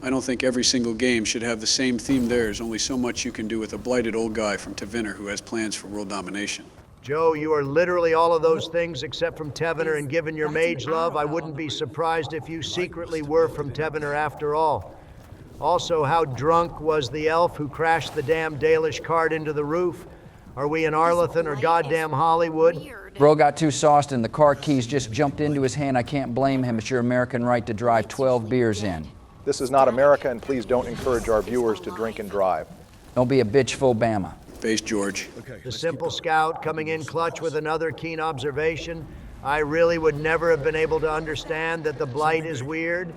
I don't think every single game should have the same theme. There's only so much you can do with a blighted old guy from Tevinter who has plans for world domination. Joe, you are literally all of those things except from Tevinter, and given your mage love, I wouldn't be surprised if you secretly were from Tevinter after all. Also, how drunk was the elf who crashed the damn Dalish cart into the roof? Are we in Arlington or goddamn Hollywood? Bro got too sauced and the car keys just jumped into his hand. I can't blame him. It's your American right to drive 12 beers in. This is not America, and please don't encourage our viewers to drink and drive. Don't be a bitch, full Bama. Base George. The simple scout coming in clutch with another keen observation. I really would never have been able to understand that the blight is weird.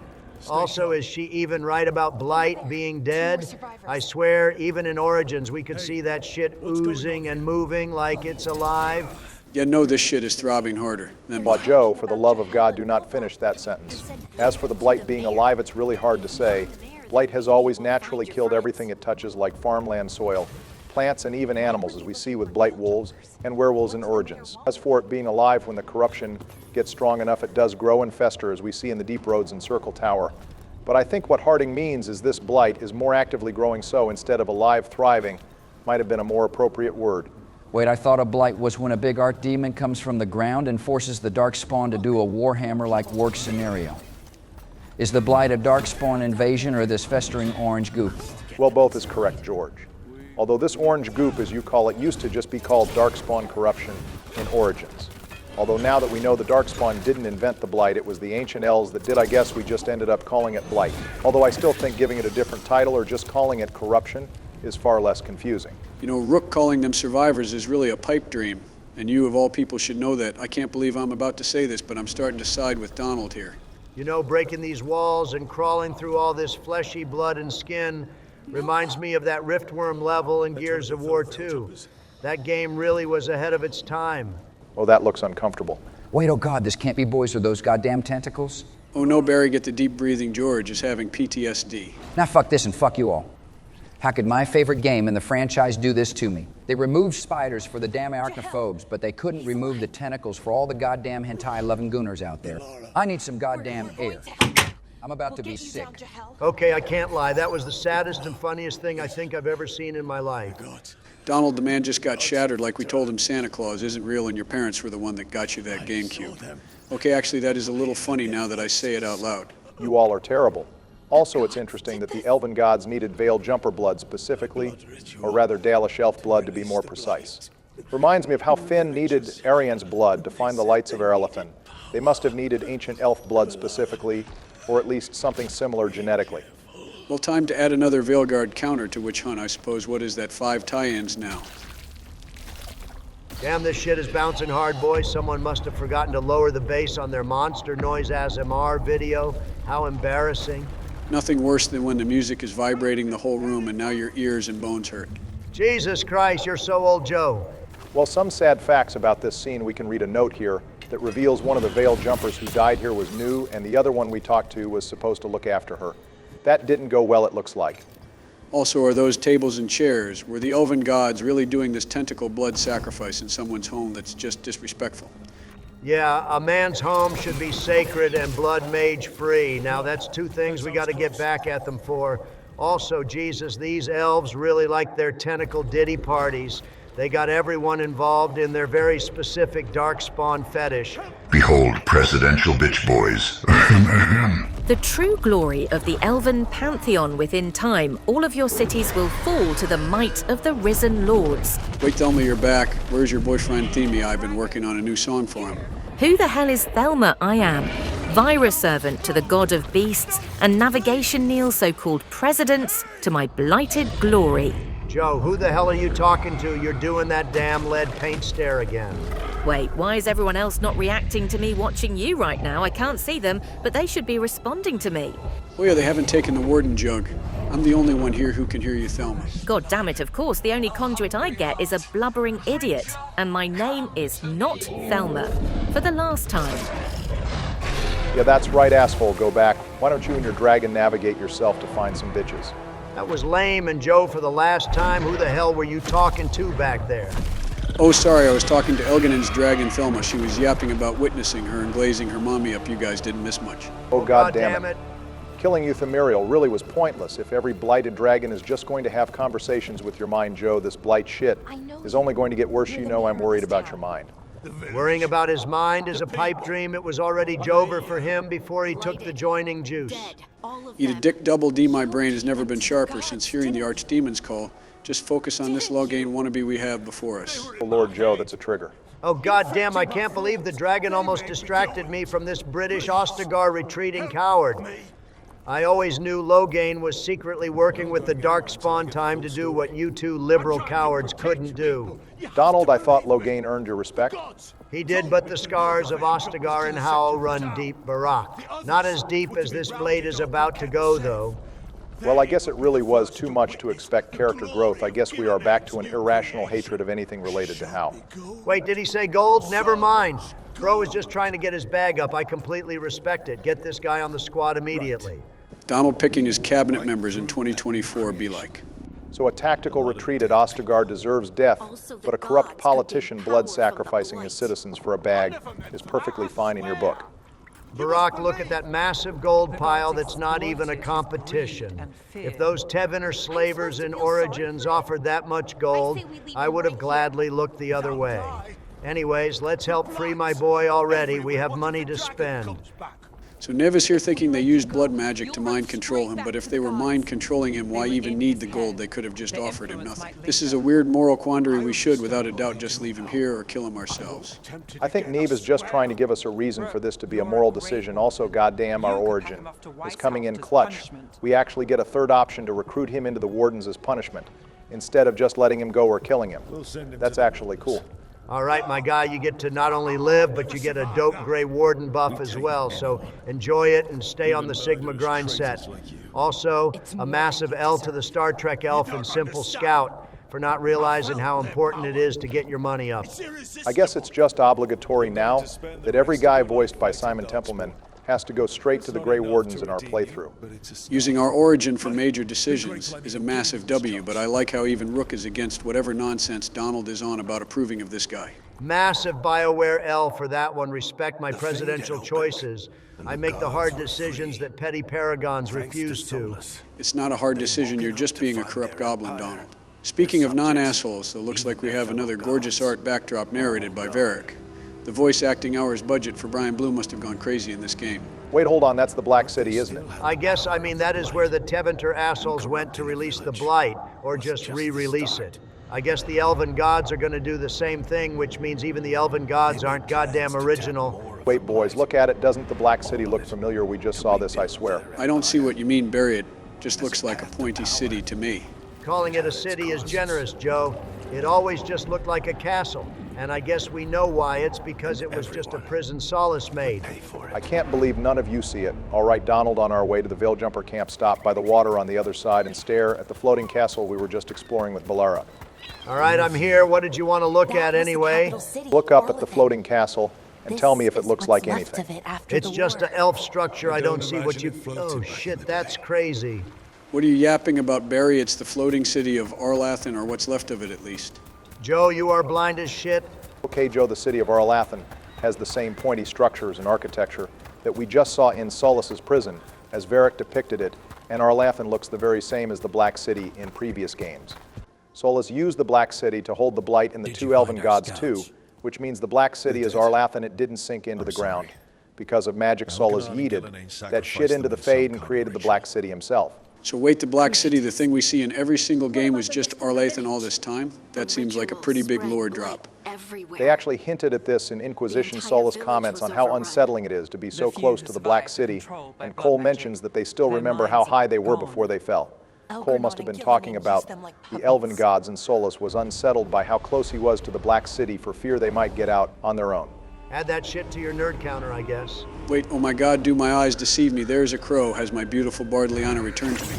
Also, is she even right about blight being dead? I swear, even in Origins, we could see that shit oozing and moving like it's alive. You know this shit is throbbing harder than But Joe, for the love of God, do not finish that sentence. As for the blight being alive, it's really hard to say. Blight has always naturally killed everything it touches, like farmland soil, plants, and even animals, as we see with blight wolves and werewolves in Origins. As for it being alive, when the corruption gets strong enough, it does grow and fester, as we see in the Deep Roads and Circle Tower. But I think what Harding means is this blight is more actively growing, so instead of alive, thriving, might have been a more appropriate word. Wait, I thought a blight was when a big archdemon comes from the ground and forces the Darkspawn to do a Warhammer-like work scenario. Is the blight a Darkspawn invasion or this festering orange goop? Well, both is correct, George. Although this orange goop, as you call it, used to just be called Darkspawn corruption in Origins. Although now that we know the Darkspawn didn't invent the blight, it was the ancient elves that did, I guess we just ended up calling it blight. Although I still think giving it a different title or just calling it corruption is far less confusing. You know, Rook calling them survivors is really a pipe dream, and you of all people should know that. I can't believe I'm about to say this, but I'm starting to side with Donald here. You know, breaking these walls and crawling through all this fleshy blood and skin reminds me of that Riftworm level in Gears of War 2. That game really was ahead of its time. Oh, that looks uncomfortable. Wait, oh God, this can't be boys with those goddamn tentacles. Oh no, Barry, get the deep-breathing George is having PTSD. Now fuck this and fuck you all. How could my favorite game in the franchise do this to me? They removed spiders for the damn arachnophobes, but they couldn't remove the tentacles for all the goddamn hentai-loving gooners out there. I need some goddamn air. I'm about to be sick. Okay, I can't lie. That was the saddest and funniest thing I think I've ever seen in my life. Donald, the man just got shattered like we told him Santa Claus isn't real and your parents were the one that got you that GameCube. Okay, actually, that is a little funny now that I say it out loud. You all are terrible. Also, it's interesting that the Elven gods needed Veil Jumper blood specifically, or rather Dalish elf blood to be more precise. Reminds me of how Finn needed Arian's blood to find the lights of Erelithan. They must have needed ancient elf blood specifically, or at least something similar genetically. Well, time to add another Veilguard counter to Witch Hunt, I suppose. What is that, 5 tie-ins now? Damn, this shit is bouncing hard, boys. Someone must have forgotten to lower the bass on their Monster Noise ASMR video. How embarrassing. Nothing worse than when the music is vibrating the whole room and now your ears and bones hurt. Jesus Christ, you're so old, Joe. Well, some sad facts about this scene, we can read a note here that reveals one of the Veil Jumpers who died here was new, and the other one we talked to was supposed to look after her. That didn't go well, it looks like. Also, are those tables and chairs? Were the Elven gods really doing this tentacle blood sacrifice in someone's home that's just disrespectful? Yeah, a man's home should be sacred and blood mage free. Now that's two things we got to get back at them for. Also, Jesus, these elves really like their tentacle ditty parties. They got everyone involved in their very specific Darkspawn fetish. Behold presidential bitch boys. The true glory of the Elven pantheon within time, all of your cities will fall to the might of the risen lords. Wait, tell me you're back. Where's your boyfriend Themia? I've been working on a new song for him. Who the hell is Thelma I am? Virus servant to the god of beasts, and navigation Neil so-called presidents to my blighted glory. Joe, who the hell are you talking to? You're doing that damn lead paint stare again. Wait, why is everyone else not reacting to me watching you right now? I can't see them, but they should be responding to me. Oh yeah, they haven't taken the warden jug. I'm the only one here who can hear you, Thelma. God damn it, of course, the only conduit I get is a blubbering idiot. And my name is not Thelma. For the last time. Yeah, that's right, asshole, go back. Why don't you and your dragon navigate yourself to find some bitches? That was lame, and Joe, for the last time, who the hell were you talking to back there? Oh, sorry, I was talking to Elginen's dragon, Thelma. She was yapping about witnessing her and glazing her mommy up. You guys didn't miss much. Oh, God damn it. Killing Euthymerial really was pointless. If every blighted dragon is just going to have conversations with your mind, Joe, this blight shit is only going to get worse. You know I'm worried about your mind. Worrying about his mind is a pipe dream. It was already Jover for him before he took the joining juice. Eat a dick double D, my brain has never been sharper since hearing the Archdemon's call. Just focus on this Logain wannabe we have before us. Oh, Lord Joe, that's a trigger. Oh, goddamn, I can't believe the dragon almost distracted me from this British Ostagar retreating coward. I always knew Loghain was secretly working with the Darkspawn time to do what you two liberal cowards couldn't do. Donald, I thought Loghain earned your respect. He did, but the scars of Ostagar and Howl run deep, Barak. Not as deep as this blade is about to go, though. Well, I guess it really was too much to expect character growth. I guess we are back to an irrational hatred of anything related to Hal. Wait, did he say gold? Never mind. Bro was just trying to get his bag up. I completely respect it. Get this guy on the squad immediately. Donald picking his cabinet members in 2024 be like. So a tactical retreat at Ostagar deserves death, but a corrupt politician blood-sacrificing his citizens for a bag is perfectly fine in your book. Barak, look at that massive gold pile that's not even a competition. If those Tevinter slavers in Origins offered that much gold, I would have gladly looked the other way. Anyways, let's help free my boy already. We have money to spend. So Nev is here thinking they used blood magic to mind control him, but if they were mind controlling him, why even need the gold? They could have just offered him nothing. This is a weird moral quandary. We should, without a doubt, just leave him here or kill him ourselves. I think Neve is just trying to give us a reason for this to be a moral decision. Also, goddamn, our origin is coming in clutch. We actually get a third option to recruit him into the wardens as punishment, instead of just letting him go or killing him. That's actually cool. All right, my guy, you get to not only live, but you get a dope gray warden buff as well, so enjoy it and stay on the Sigma grind set. Also, a massive L to the Star Trek elf and simple scout for not realizing how important it is to get your money up. I guess it's just obligatory now that every guy voiced by Simon Templeman has to go straight to the Grey Wardens in our playthrough. Using our origin for major decisions is a massive W, but I like how even Rook is against whatever nonsense Donald is on about approving of this guy. Massive BioWare L for that one. Respect my presidential choices. I make the hard decisions that petty paragons refuse to. It's not a hard decision, you're just being a corrupt goblin, Donald. Speaking of non-assholes, it looks like we have another gorgeous art backdrop narrated by Varric. The voice acting hours budget for Brian Blue must have gone crazy in this game. Wait, hold on, that's the Black City, isn't it? I mean, that is where the Tevinter assholes went to release the Blight, or just re-release it. I guess the Elven gods are gonna do the same thing, which means even the Elven gods aren't goddamn original. Wait, boys, look at it. Doesn't the Black City look familiar? We just saw this, I swear. I don't see what you mean, bury it. Just looks like a pointy city to me. Calling it a city is generous, Joe. It always just looked like a castle. And I guess we know why. It's because it was just a prison Solace made. I can't believe none of you see it. All right, Donald, on our way to the Veilgjumper camp, stop by the water on the other side and stare at the floating castle we were just exploring with Bellara. All right, I'm here. What did you want to look at anyway? Look up at the floating castle and tell me if it looks like anything. It's just an elf structure. I don't see what you... Oh, shit, that's crazy. What are you yapping about, Barry? It's the floating city of Arlathan, or what's left of it at least. Joe, you are blind as shit. Okay, Joe, the city of Arlathan has the same pointy structures and architecture that we just saw in Solas's prison, as Varric depicted it, and Arlathan looks the very same as the Black City in previous games. Solas used the Black City to hold the blight in the two Elven gods too, which means the Black City is Arlathan. It didn't sink into the ground because of magic Solas yeeted that shit into the Fade and created the Black City himself. So wait, the Black City, the thing we see in every single game, was just Arlathan all this time? That seems like a pretty big lore drop. They actually hinted at this in Inquisition Solas comments on how unsettling it is to be so close to the Black City, and Cole mentions that they still remember how high they were before they fell. Cole must have been talking about the Elven gods, and Solas was unsettled by how close he was to the Black City for fear they might get out on their own. Add that shit to your nerd counter, I guess. Wait, oh my God, do my eyes deceive me? There's a crow, has my beautiful Bard Liana returned to me.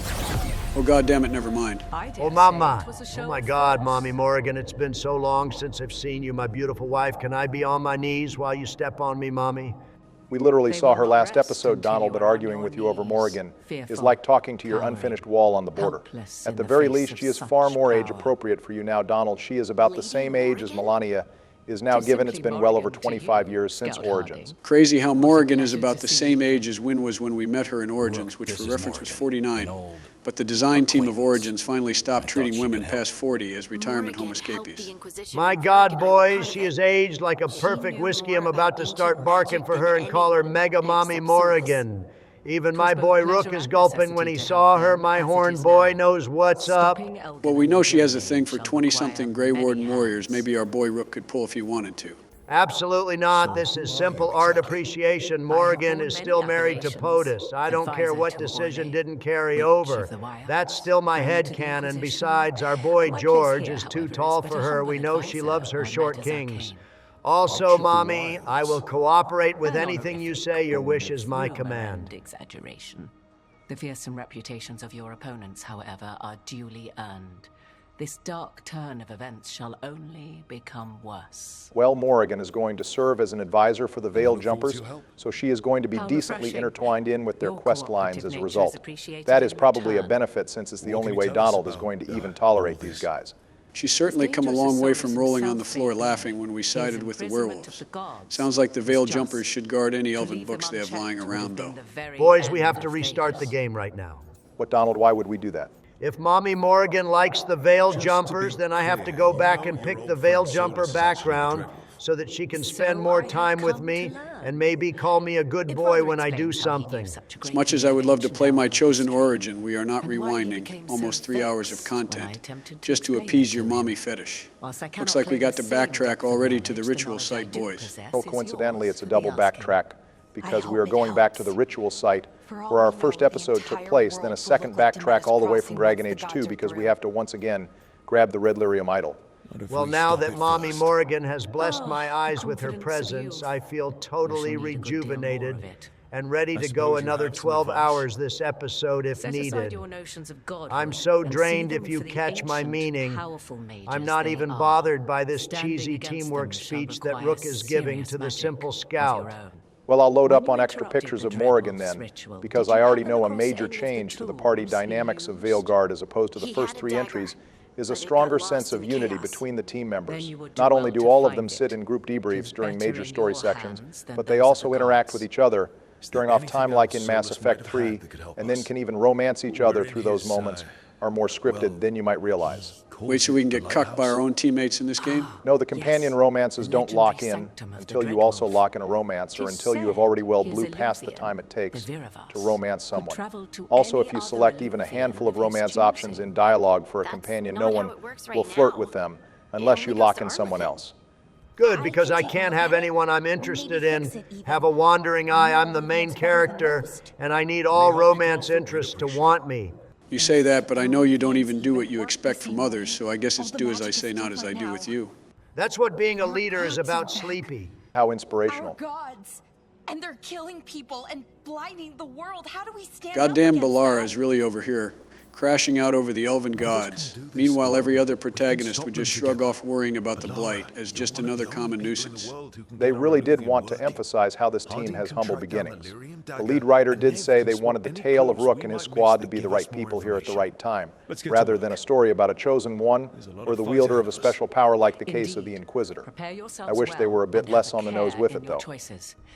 Oh God damn it, never mind. Oh mama, oh my God, Mommy Morrigan, it's been so long since I've seen you, my beautiful wife. Can I be on my knees while you step on me, Mommy? We literally saw her last episode, Donald, but arguing with you over Morrigan is like talking to your unfinished wall on the border. At the very least, she is far more age appropriate for you now, Donald. She is about the same age as Melania is now, given it's been well over 25 years since Origins. Crazy how Morrigan is about the same age as Wynn was when we met her in Origins, which for reference was 49. But the design team of Origins finally stopped treating women past 40 as retirement home escapees. My God, boys, she is aged like a perfect whiskey. I'm about to start barking for her and call her Mega Mommy Morrigan. Even my boy Rook is gulping when he saw her. My horn boy knows what's up. Well, we know she has a thing for 20-something Grey Warden warriors. Maybe our boy Rook could pull if he wanted to. Absolutely not. This is simple art appreciation. Morrigan is still married to POTUS. I don't care what decision didn't carry over. That's still my headcanon. Besides, our boy George is too tall for her. We know she loves her short kings. Also, Mommy, I will cooperate with anything you say. Your wish is my command. Exaggeration. The fearsome reputations of your opponents, however, are duly earned. This dark turn of events shall only become worse. Well, Morrigan is going to serve as an advisor for the Veiled Jumpers, so she is going to be decently intertwined in with their quest lines as a result. That is probably a benefit since it's the only way Donald is going to even tolerate these guys. She's certainly come a long way from rolling on the floor laughing when we sided with the werewolves. Sounds like the Veiled Jumpers should guard any Elven books they have lying around, though. Boys, we have to restart the game right now. What, Donald, why would we do that? If Mommy Morrigan likes the Veiled Jumpers, then I have to go back and pick the Veiled Jumper background so that she can spend more time with me and maybe call me a good boy when I do something. As much as I would love to play my chosen origin, we are not rewinding almost 3 hours of content just to appease your mommy fetish. Looks like we got to backtrack already to the ritual site, boys. Oh, coincidentally, it's a double backtrack because we are going back to the ritual site where our first episode took place, then a second backtrack all the way from Dragon Age 2 because we have to once again grab the Red Lyrium idol. Well, now that Mommy Morrigan has blessed my eyes with her presence, I feel totally rejuvenated and ready to go another 12 hours this episode if needed. I'm so drained if you catch my meaning. I'm not even bothered by this cheesy teamwork speech that Rook is giving to the simple scout. Well, I'll load up on extra pictures of Morrigan then, because I already know a major change to the party dynamics of Veilguard as opposed to the first 3 entries is a stronger sense of unity between the team members. Not only do all of them sit in group debriefs during major story sections, but they also interact with each other during off time like in Mass Effect 3, and then can even romance each other through those moments, are more scripted than you might realize. Wait so we can get cucked by our own teammates in this game? No, the companion romances don't lock in until you also lock in a romance or until you have already well blew past the time it takes to romance someone. Also, if you select even a handful of romance options in dialogue for a companion, no one will flirt with them unless you lock in someone else. Good, because I can't have anyone I'm interested in have a wandering eye. I'm the main character, and I need all romance interests to want me. You say that, but I know you don't even do what you expect from others, so I guess it's do as I say, not as I do with you. That's what being a leader is about, Sleepy. How inspirational. Our gods, and they're killing people and blighting the world. How do we stand Goddamn up against Bellara that? is really over here, crashing out over the Elven gods. Meanwhile, every other protagonist would just shrug off worrying about the blight as just another common nuisance. They really did want to emphasize how this team has humble beginnings. The lead writer did say they wanted the tale of Rook and his squad to be the right people here at the right time, rather than a story about a chosen one or the wielder of a special power like the case of the Inquisitor. I wish they were a bit less on the nose with it, though.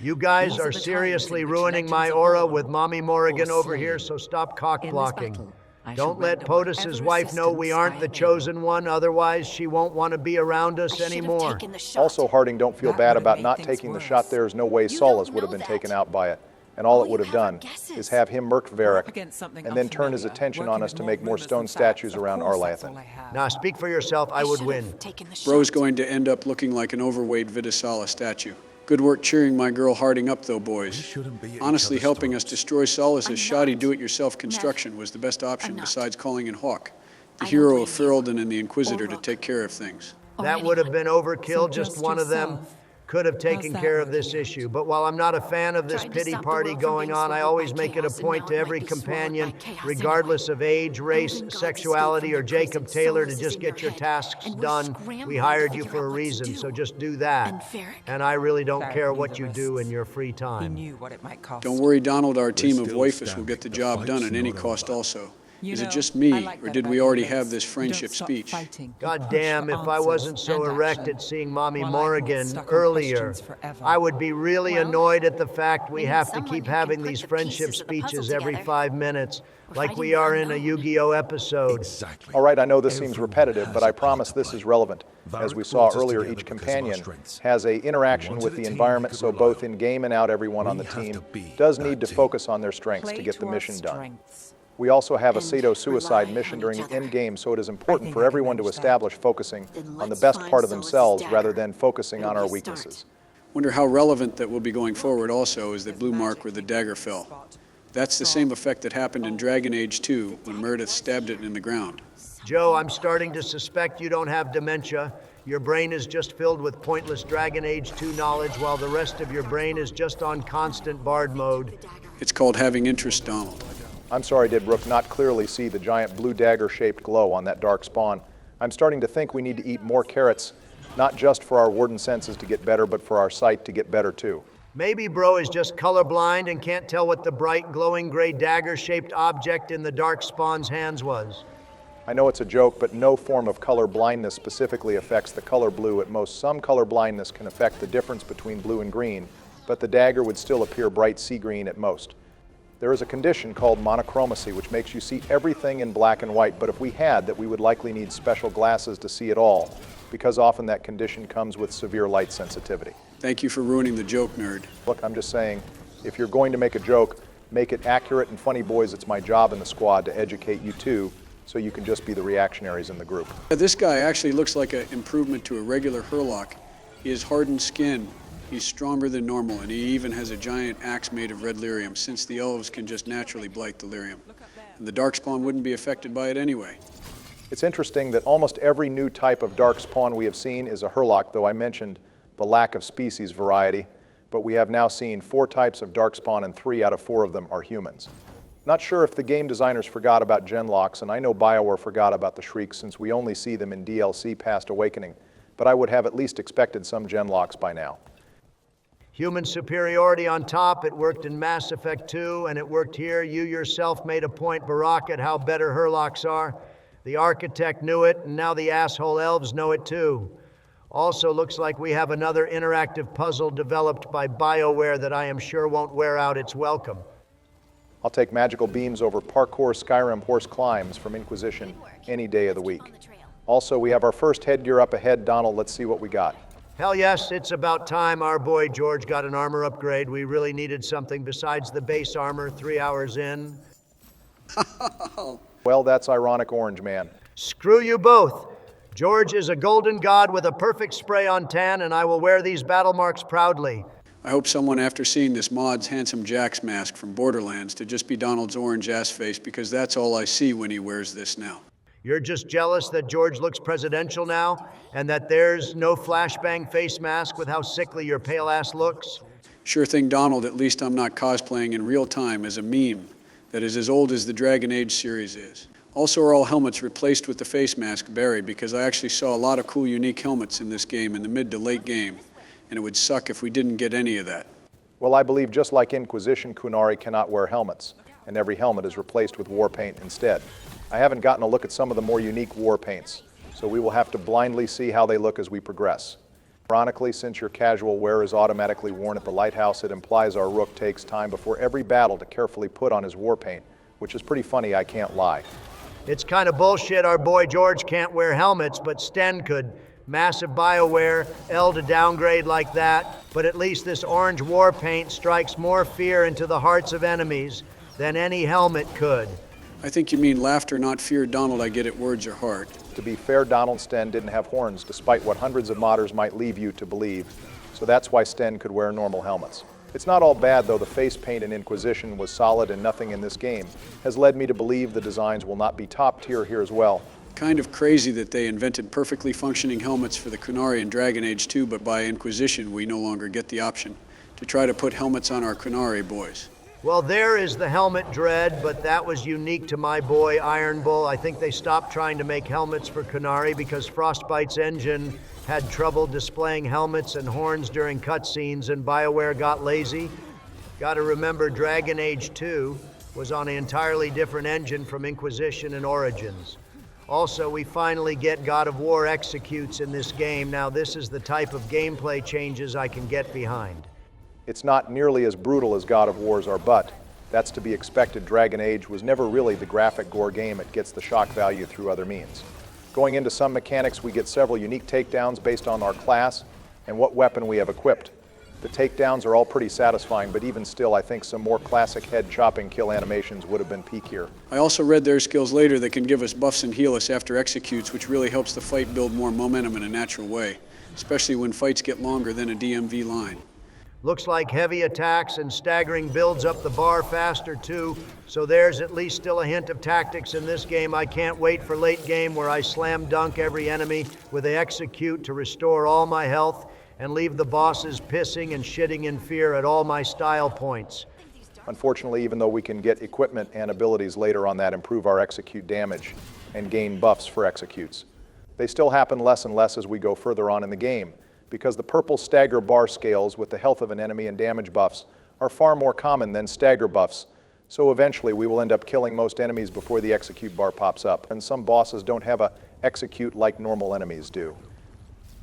You guys are seriously ruining my aura with Mommy Morrigan over here, so stop cock-blocking. Don't let POTUS's wife know we aren't the chosen one, otherwise she won't want to be around us anymore. Also, Harding, don't feel bad about not taking the shot. There is no way Solas would have been taken out by it. And all it would have done is have him murk Varric and then turn his attention on us to make more stone statues around Arlathan. Now, speak for yourself, I would win. Bro's going to end up looking like an overweight Vidisala statue. Good work cheering my girl Harding up, though, boys. Honestly, helping us destroy Solas's shoddy do-it-yourself construction was the best option besides calling in Hawk, the hero of Ferelden and the Inquisitor, to take care of things. That would have been overkill, just one of them could have taken care of this issue. But while I'm not a fan of this pity party going on, I always make it a point to every companion, regardless of age, race, sexuality, or Jacob Taylor, to just get your tasks done. We hired you for a reason, so just do that. And I really don't care what you do in your free time. Don't worry, Donald, our team of waifus will get the job done at any cost also. Is it just me, or did we already have this friendship speech? God damn, if I wasn't so erect at seeing Mommy Morrigan earlier, I would be really annoyed at the fact we have to keep having these friendship speeches every 5 minutes, like we are in a Yu-Gi-Oh episode. All right, I know this seems repetitive, but I promise this is relevant. As we saw earlier, each companion has an interaction with the environment, so both in-game and out, everyone on the team does need to focus on their strengths to get the mission done. We also have a Sato suicide mission during the end game, so it is important for everyone to establish focusing on the best part of themselves rather than focusing on our weaknesses. Wonder how relevant that will be going forward also is the blue mark where the dagger fell. That's the same effect that happened in Dragon Age 2 when Meredith stabbed it in the ground. Joe, I'm starting to suspect you don't have dementia. Your brain is just filled with pointless Dragon Age 2 knowledge while the rest of your brain is just on constant bard mode. It's called having interest, Donald. I'm sorry, did Rook not clearly see the giant blue dagger-shaped glow on that Darkspawn? I'm starting to think we need to eat more carrots, not just for our warden senses to get better, but for our sight to get better too. Maybe bro is just colorblind and can't tell what the bright glowing gray dagger-shaped object in the Darkspawn's hands was. I know it's a joke, but no form of color blindness specifically affects the color blue. At most, some color blindness can affect the difference between blue and green, but the dagger would still appear bright sea green at most. There is a condition called monochromacy, which makes you see everything in black and white, but if we had that, we would likely need special glasses to see it all, because often that condition comes with severe light sensitivity. Thank you for ruining the joke, nerd. Look, I'm just saying, if you're going to make a joke, make it accurate and funny, boys. It's my job in the squad to educate you too, so you can just be the reactionaries in the group. This guy actually looks like an improvement to a regular Hurlock. He has hardened skin. He's stronger than normal, and he even has a giant axe made of red lyrium, since the elves can just naturally blight the lyrium. And the Darkspawn wouldn't be affected by it anyway. It's interesting that almost every new type of Darkspawn we have seen is a Hurlock, though I mentioned the lack of species variety, but we have now seen 4 types of Darkspawn and 3 out of 4 of them are humans. Not sure if the game designers forgot about genlocks, and I know BioWare forgot about the Shrieks since we only see them in DLC Past Awakening, but I would have at least expected some genlocks by now. Human superiority on top, it worked in Mass Effect 2, and it worked here. You yourself made a point, Barak, at how better Hurlocks are. The architect knew it, and now the asshole elves know it too. Also looks like we have another interactive puzzle developed by BioWare that I am sure won't wear out its welcome. I'll take magical beams over parkour Skyrim horse climbs from Inquisition any day of the week. Also, we have our first headgear up ahead. Donald, let's see what we got. Hell yes, it's about time our boy George got an armor upgrade. We really needed something besides the base armor 3 hours in. Well, that's ironic, Orange Man. Screw you both. George is a golden god with a perfect spray-on tan, and I will wear these battle marks proudly. I hope someone, after seeing this mod's Handsome Jack's mask from Borderlands, to just be Donald's orange ass face, because that's all I see when he wears this now. You're just jealous that George looks presidential now, and that there's no flashbang face mask with how sickly your pale ass looks? Sure thing, Donald. At least I'm not cosplaying in real time as a meme that is as old as the Dragon Age series is. Also, are all helmets replaced with the face mask buried, because I actually saw a lot of cool, unique helmets in this game in the mid to late game, and it would suck if we didn't get any of that. Well, I believe just like Inquisition, Kunari cannot wear helmets, and every helmet is replaced with war paint instead. I haven't gotten a look at some of the more unique war paints, so we will have to blindly see how they look as we progress. Ironically, since your casual wear is automatically worn at the lighthouse, it implies our rook takes time before every battle to carefully put on his war paint, which is pretty funny, I can't lie. It's kind of bullshit our boy George can't wear helmets, but Sten could. Massive BioWare, L to downgrade like that, but at least this orange war paint strikes more fear into the hearts of enemies than any helmet could. I think you mean laughter, not fear, Donald. I get it, words are hard. To be fair, Donald, Sten didn't have horns, despite what hundreds of modders might leave you to believe, so that's why Sten could wear normal helmets. It's not all bad, though. The face paint in Inquisition was solid, and nothing in this game has led me to believe the designs will not be top tier here as well. Kind of crazy that they invented perfectly functioning helmets for the Kunari in Dragon Age 2, but by Inquisition we no longer get the option to try to put helmets on our Kunari boys. Well, there is the helmet dread, but that was unique to my boy Iron Bull. I think they stopped trying to make helmets for Kunari because Frostbite's engine had trouble displaying helmets and horns during cutscenes, and BioWare got lazy. Gotta remember, Dragon Age 2 was on an entirely different engine from Inquisition and Origins. Also, we finally get God of War executes in this game. Now, this is the type of gameplay changes I can get behind. It's not nearly as brutal as God of Wars are, but that's to be expected. Dragon Age was never really the graphic gore game. It gets the shock value through other means. Going into some mechanics, we get several unique takedowns based on our class and what weapon we have equipped. The takedowns are all pretty satisfying, but even still, I think some more classic head chopping kill animations would have been peakier. I also read their skills later that can give us buffs and heal us after executes, which really helps the fight build more momentum in a natural way, especially when fights get longer than a DMV line. Looks like heavy attacks and staggering builds up the bar faster too, so there's at least still a hint of tactics in this game. I can't wait for late game where I slam dunk every enemy with an execute to restore all my health and leave the bosses pissing and shitting in fear at all my style points. Unfortunately, even though we can get equipment and abilities later on that improve our execute damage and gain buffs for executes, they still happen less and less as we go further on in the game, because the purple stagger bar scales with the health of an enemy and damage buffs are far more common than stagger buffs, so eventually we will end up killing most enemies before the execute bar pops up, and some bosses don't have a execute like normal enemies do.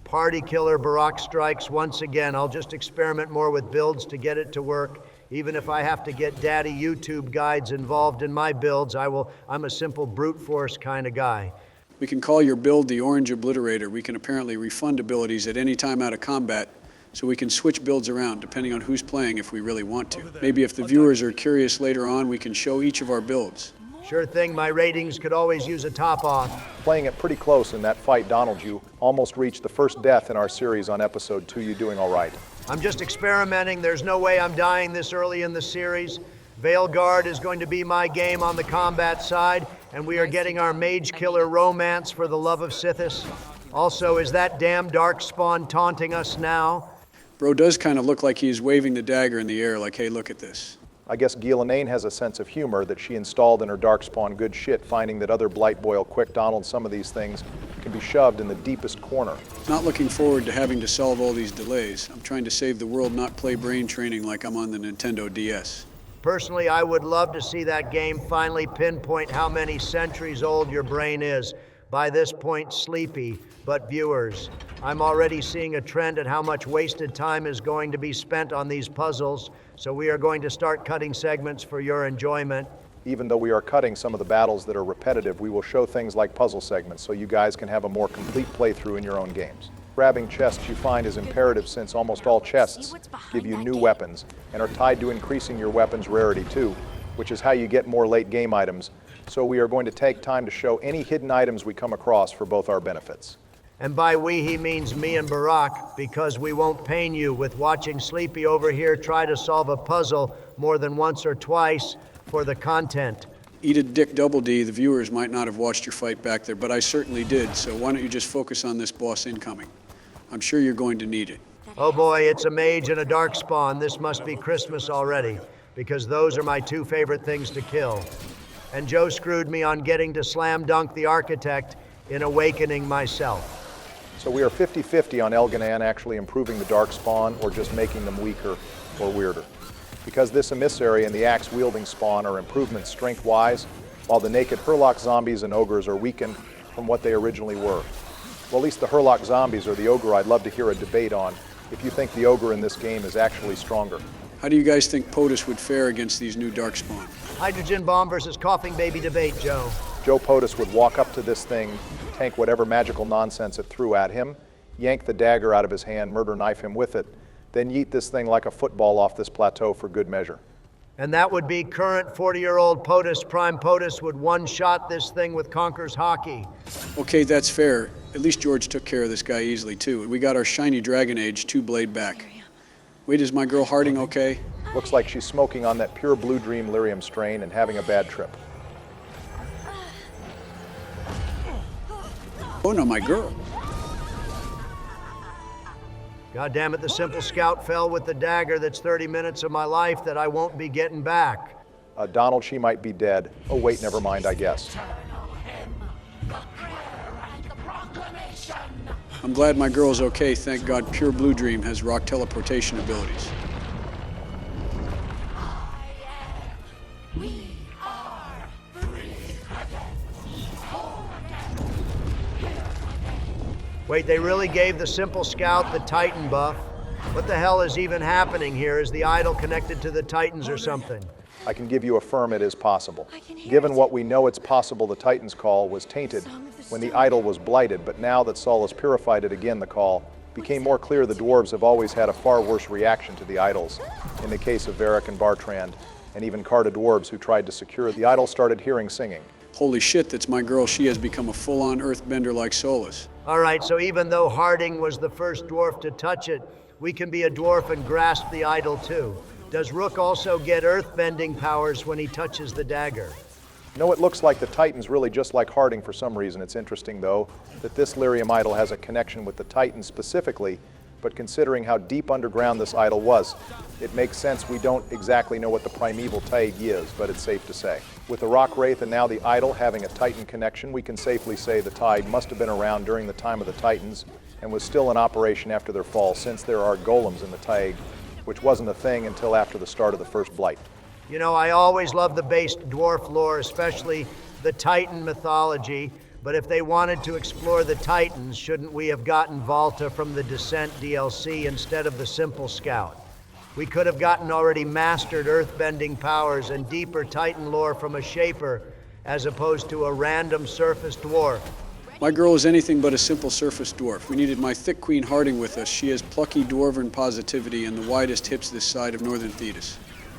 Party killer Barak strikes once again. I'll just experiment more with builds to get it to work. Even if I have to get daddy YouTube guides involved in my builds, I'm a simple brute force kind of guy. We can call your build the Orange Obliterator. We can apparently refund abilities at any time out of combat, so we can switch builds around depending on who's playing if we really want to. Maybe if the viewers are curious later on, we can show each of our builds. Sure thing, my ratings could always use a top off. Playing it pretty close in that fight, Donald, you almost reached the first death in our series on episode 2. You doing all right? I'm just experimenting. There's no way I'm dying this early in the series. Veilguard is going to be my game on the combat side, and we are getting our mage killer romance for the love of Sithis. Also, is that damn Darkspawn taunting us now? Bro does kind of look like he's waving the dagger in the air like, hey, look at this. I guess Ghilanane has a sense of humor that she installed in her Darkspawn good shit, finding that other blight boil quick Donald some of these things can be shoved in the deepest corner. Not looking forward to having to solve all these delays. I'm trying to save the world, not play brain training like I'm on the Nintendo DS. Personally, I would love to see that game finally pinpoint how many centuries old your brain is. By this point, sleepy, but viewers, I'm already seeing a trend at how much wasted time is going to be spent on these puzzles, so we are going to start cutting segments for your enjoyment. Even though we are cutting some of the battles that are repetitive, we will show things like puzzle segments so you guys can have a more complete playthrough in your own games. Grabbing chests you find is imperative since almost all chests give you new weapons and are tied to increasing your weapon's rarity too, which is how you get more late game items. So we are going to take time to show any hidden items we come across for both our benefits. And by we, he means me and Barak, because we won't pain you with watching Sleepy over here try to solve a puzzle more than once or twice for the content. Eat a dick double D, the viewers might not have watched your fight back there, but I certainly did, so why don't you just focus on this boss incoming? I'm sure you're going to need it. Oh boy, it's a mage and a Darkspawn. This must be Christmas already, because those are my two favorite things to kill. And Joe screwed me on getting to slam dunk the architect in awakening myself. So we are 50-50 on Elganan actually improving the Darkspawn or just making them weaker or weirder. Because this emissary and the axe-wielding spawn are improvements strength-wise, while the naked Hurlock zombies and ogres are weakened from what they originally were. Well, at least the Hurlock zombies or the ogre I'd love to hear a debate on if you think the ogre in this game is actually stronger. How do you guys think POTUS would fare against these new Darkspawn? Hydrogen bomb versus coughing baby debate, Joe. Joe POTUS would walk up to this thing, tank whatever magical nonsense it threw at him, yank the dagger out of his hand, murder knife him with it, then yeet this thing like a football off this plateau for good measure. And that would be current 40-year-old POTUS. Prime POTUS would one-shot this thing with Conker's hockey. Okay, that's fair. At least George took care of this guy easily, too. We got our shiny Dragon Age 2-blade back. Wait, is my girl Harding okay? Looks like she's smoking on that pure Blue Dream lyrium strain and having a bad trip. Oh no, my girl. God damn it, the simple scout fell with the dagger that's 30 minutes of my life that I won't be getting back. Donald, she might be dead. Oh wait, never mind, I guess. I'm glad my girl's okay. Thank God Pure Blue Dream has rock teleportation abilities. Wait, they really gave the simple scout the Titan buff? What the hell is even happening here? Is the idol connected to the Titans or something? I can give you a firm it is possible. Given what we know, it's possible the Titan's call was tainted when the idol was blighted, but now that Saul has purified it again, the call became more clear the dwarves have always had a far worse reaction to the idols. In the case of Varric and Bartrand, and even Carta dwarves who tried to secure the idol started hearing singing. Holy shit, that's my girl. She has become a full-on earthbender like Solus. All right, so even though Harding was the first dwarf to touch it, we can be a dwarf and grasp the idol too. Does Rook also get earthbending powers when he touches the dagger? No, it looks like the Titan's really just like Harding for some reason. It's interesting, though, that this lyrium idol has a connection with the Titan specifically, but considering how deep underground this idol was, it makes sense we don't exactly know what the primeval Taig is, but it's safe to say. With the Rock Wraith and now the idol having a Titan connection, we can safely say the Taig must have been around during the time of the Titans and was still in operation after their fall, since there are golems in the Taig, which wasn't a thing until after the start of the first blight. You know, I always love the base dwarf lore, especially the Titan mythology, but if they wanted to explore the Titans, shouldn't we have gotten Valta from the Descent DLC instead of the simple scout? We could have gotten already mastered earthbending powers and deeper Titan lore from a Shaper, as opposed to a random surface dwarf. My girl is anything but a simple surface dwarf. We needed my thick Queen Harding with us. She has plucky dwarven positivity and the widest hips this side of Northern Thetis.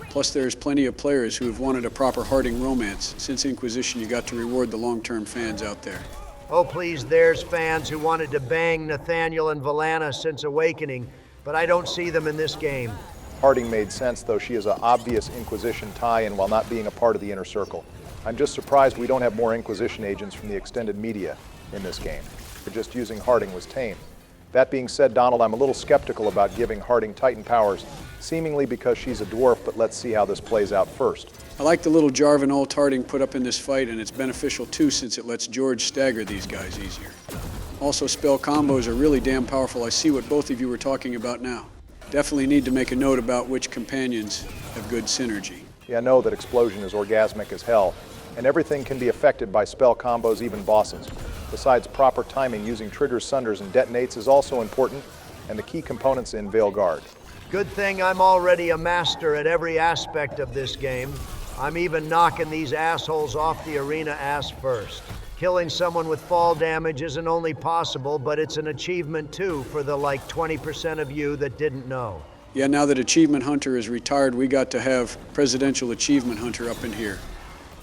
Plus, there's plenty of players who have wanted a proper Harding romance. Since Inquisition, you got to reward the long-term fans out there. Oh, please, there's fans who wanted to bang Nathaniel and Valana since Awakening, but I don't see them in this game. Harding made sense, though she is an obvious Inquisition tie-in while not being a part of the Inner Circle. I'm just surprised we don't have more Inquisition agents from the extended media in this game. For just using Harding was tame. That being said, Donald, I'm a little skeptical about giving Harding Titan powers, seemingly because she's a dwarf, but let's see how this plays out first. I like the little Jarvan ult Harding put up in this fight, and it's beneficial too since it lets George stagger these guys easier. Also, spell combos are really damn powerful. I see what both of you were talking about now. Definitely need to make a note about which companions have good synergy. Yeah, I know that Explosion is orgasmic as hell, and everything can be affected by spell combos, even bosses. Besides, proper timing using triggers, sunders, and detonates is also important, and the key components in Veilguard. Good thing I'm already a master at every aspect of this game. I'm even knocking these assholes off the arena ass first. Killing someone with fall damage isn't only possible, but it's an achievement too for the like 20% of you that didn't know. Yeah, now that Achievement Hunter is retired, we got to have Presidential Achievement Hunter up in here.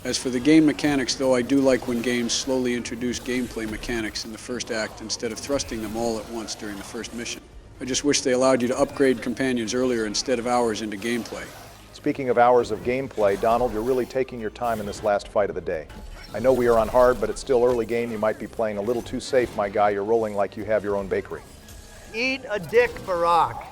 As for the game mechanics, though, I do like when games slowly introduce gameplay mechanics in the first act instead of thrusting them all at once during the first mission. I just wish they allowed you to upgrade companions earlier instead of hours into gameplay. Speaking of hours of gameplay, Donald, you're really taking your time in this last fight of the day. I know we are on hard, but it's still early game. You might be playing a little too safe, my guy. You're rolling like you have your own bakery. Eat a dick, Barack.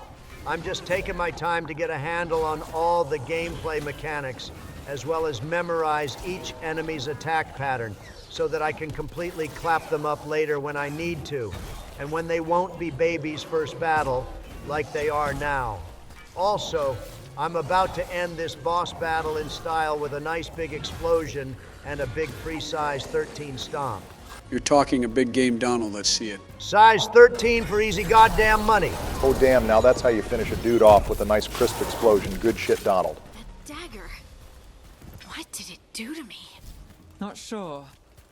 I'm just taking my time to get a handle on all the gameplay mechanics, as well as memorize each enemy's attack pattern, so that I can completely clap them up later when I need to, and when they won't be babies first battle, like they are now. Also, I'm about to end this boss battle in style with a nice big explosion and a big free size 13 stomp. You're talking a big game, Donald. Let's see it. Size 13 for easy goddamn money. Oh, damn, now that's how you finish a dude off with a nice crisp explosion. Good shit, Donald. That dagger. What did it do to me? Not sure,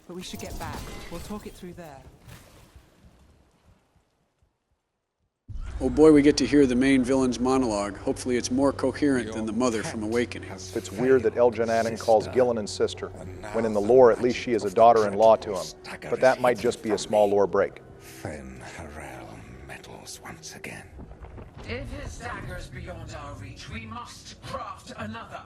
but we should get back. We'll talk it through there. Oh boy, we get to hear the main villain's monologue. Hopefully it's more coherent than the mother from Awakening. It's weird that Eljan calls Gillinan sister, when in the lore at least she is a daughter-in-law to him. But that might just be a small lore break. Fen Harel meddles once again. If his dagger's beyond our reach, we must craft another.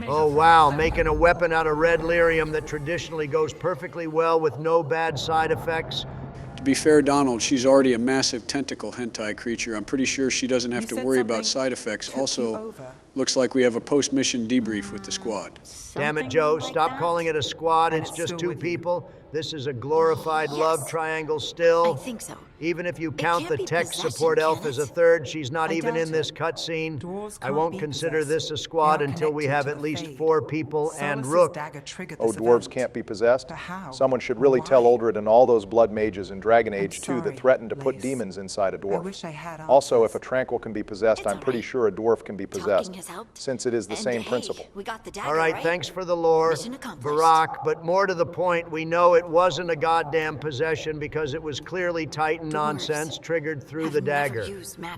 Oh wow, making a weapon out of red lyrium that traditionally goes perfectly well with no bad side effects. To be fair, Donald, she's already a massive tentacle hentai creature. I'm pretty sure she doesn't have to worry about side effects. Also, looks like we have a post-mission debrief with the squad. Damn it, Joe, stop calling it a squad. It's just two people. This is a glorified love triangle still. I think so. Even if you count the tech support elf as a third, she's not even in this cutscene. I won't consider this a squad until we have at least 4 people and Rook. Oh, dwarves can't be possessed? Someone should really tell Uldred and all those blood mages in Dragon Age 2 that threatened to put demons inside a dwarf. Also, if a tranquil can be possessed, I'm pretty sure a dwarf can be possessed, since it is the same principle. All right, thanks for the lore, Barack, but more to the point, we know it wasn't a goddamn possession because it was clearly Titan nonsense triggered through the dagger.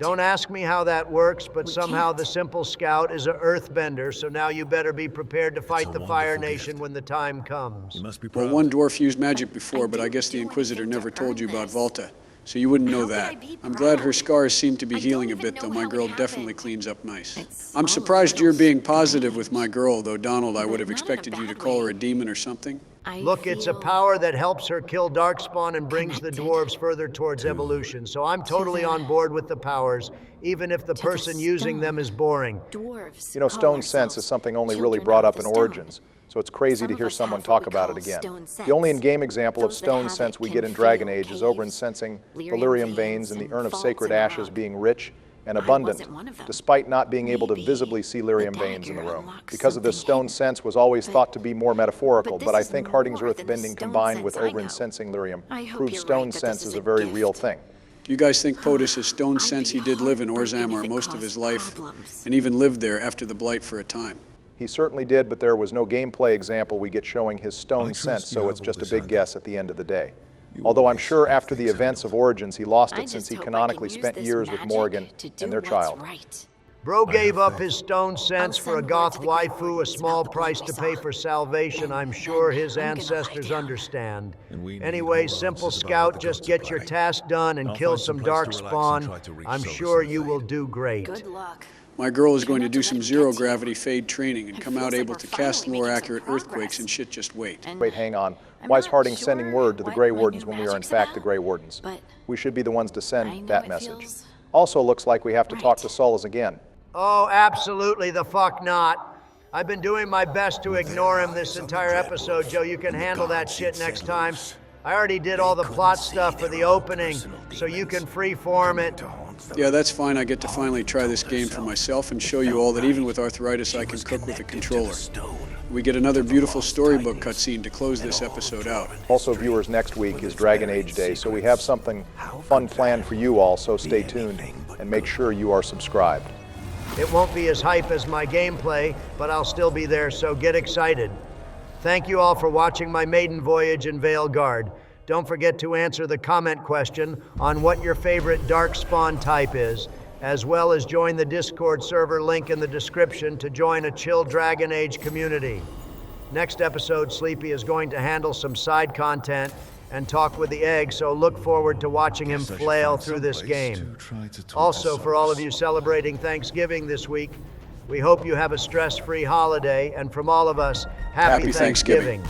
Don't ask me how that works, but somehow the simple scout is a earthbender, so now you better be prepared to fight the Fire Nation when the time comes. Well, one dwarf used magic before, but I guess the Inquisitor never told you about Volta, so you wouldn't know that. I'm glad her scars seem to be healing a bit, though my girl definitely cleans up nice. I'm surprised you're being positive with my girl, though, Donald, I would have expected you to call her a demon or something. Look, it's a power that helps her kill Darkspawn and brings the dwarves further towards evolution, so I'm totally on board with the powers, even if the person using them is boring. You know, stone sense is something only really brought up in Origins, so it's crazy to hear someone talk about it again. The only in-game example of stone sense we get in Dragon Age is Ogre sensing Valyrium veins and the Urn of Sacred Ashes being rich and abundant, despite not being able to visibly see lyrium veins in the room. Because of this, stone sense was always thought to be more metaphorical, but I think Harding's earthbending combined with Ogre sensing lyrium proves stone sense is a very real thing. Do you guys think POTUS has stone sense? He did live in Orzammar most of his life, and even lived there after the Blight for a time. He certainly did, but there was no gameplay example we get showing his stone sense, so it's just a big guess at the end of the day. Although I'm sure after the events of Origins he lost it since he canonically spent years with Morrigan and their child. Bro gave up his stone sense for a goth waifu, a small price to pay for salvation. I'm sure his ancestors understand. Anyway, simple scout, just get your task done and kill some Darkspawn. I'm sure you will do great. Good luck. My girl is going to do some zero-gravity fade training and come out able to cast more accurate earthquakes and shit, just wait. Wait, hang on. Why is Harding sending word to the Grey Wardens when we are in fact the Grey Wardens? We should be the ones to send that message. Also looks like we have to talk to Sullus again. Oh, absolutely the fuck not. I've been doing my best to ignore him this entire episode, Joe. You can handle that shit next time. I already did all the plot stuff for the opening, so you can freeform it. Yeah, that's fine. I get to finally try this game for myself and show you all that even with arthritis I can cook with a controller. We get another beautiful storybook cutscene to close this episode out. Also, viewers, next week is Dragon Age Day, so we have something fun planned for you all, so stay tuned and make sure you are subscribed. It won't be as hype as my gameplay, but I'll still be there, so get excited. Thank you all for watching my maiden voyage in Veilguard. Don't forget to answer the comment question on what your favorite Darkspawn type is, as well as join the Discord server link in the description to join a chill Dragon Age community. Next episode, Sleepy is going to handle some side content and talk with the egg, so look forward to watching him flail through this game. Also, for all of you celebrating Thanksgiving this week, we hope you have a stress-free holiday, and from all of us, happy Thanksgiving.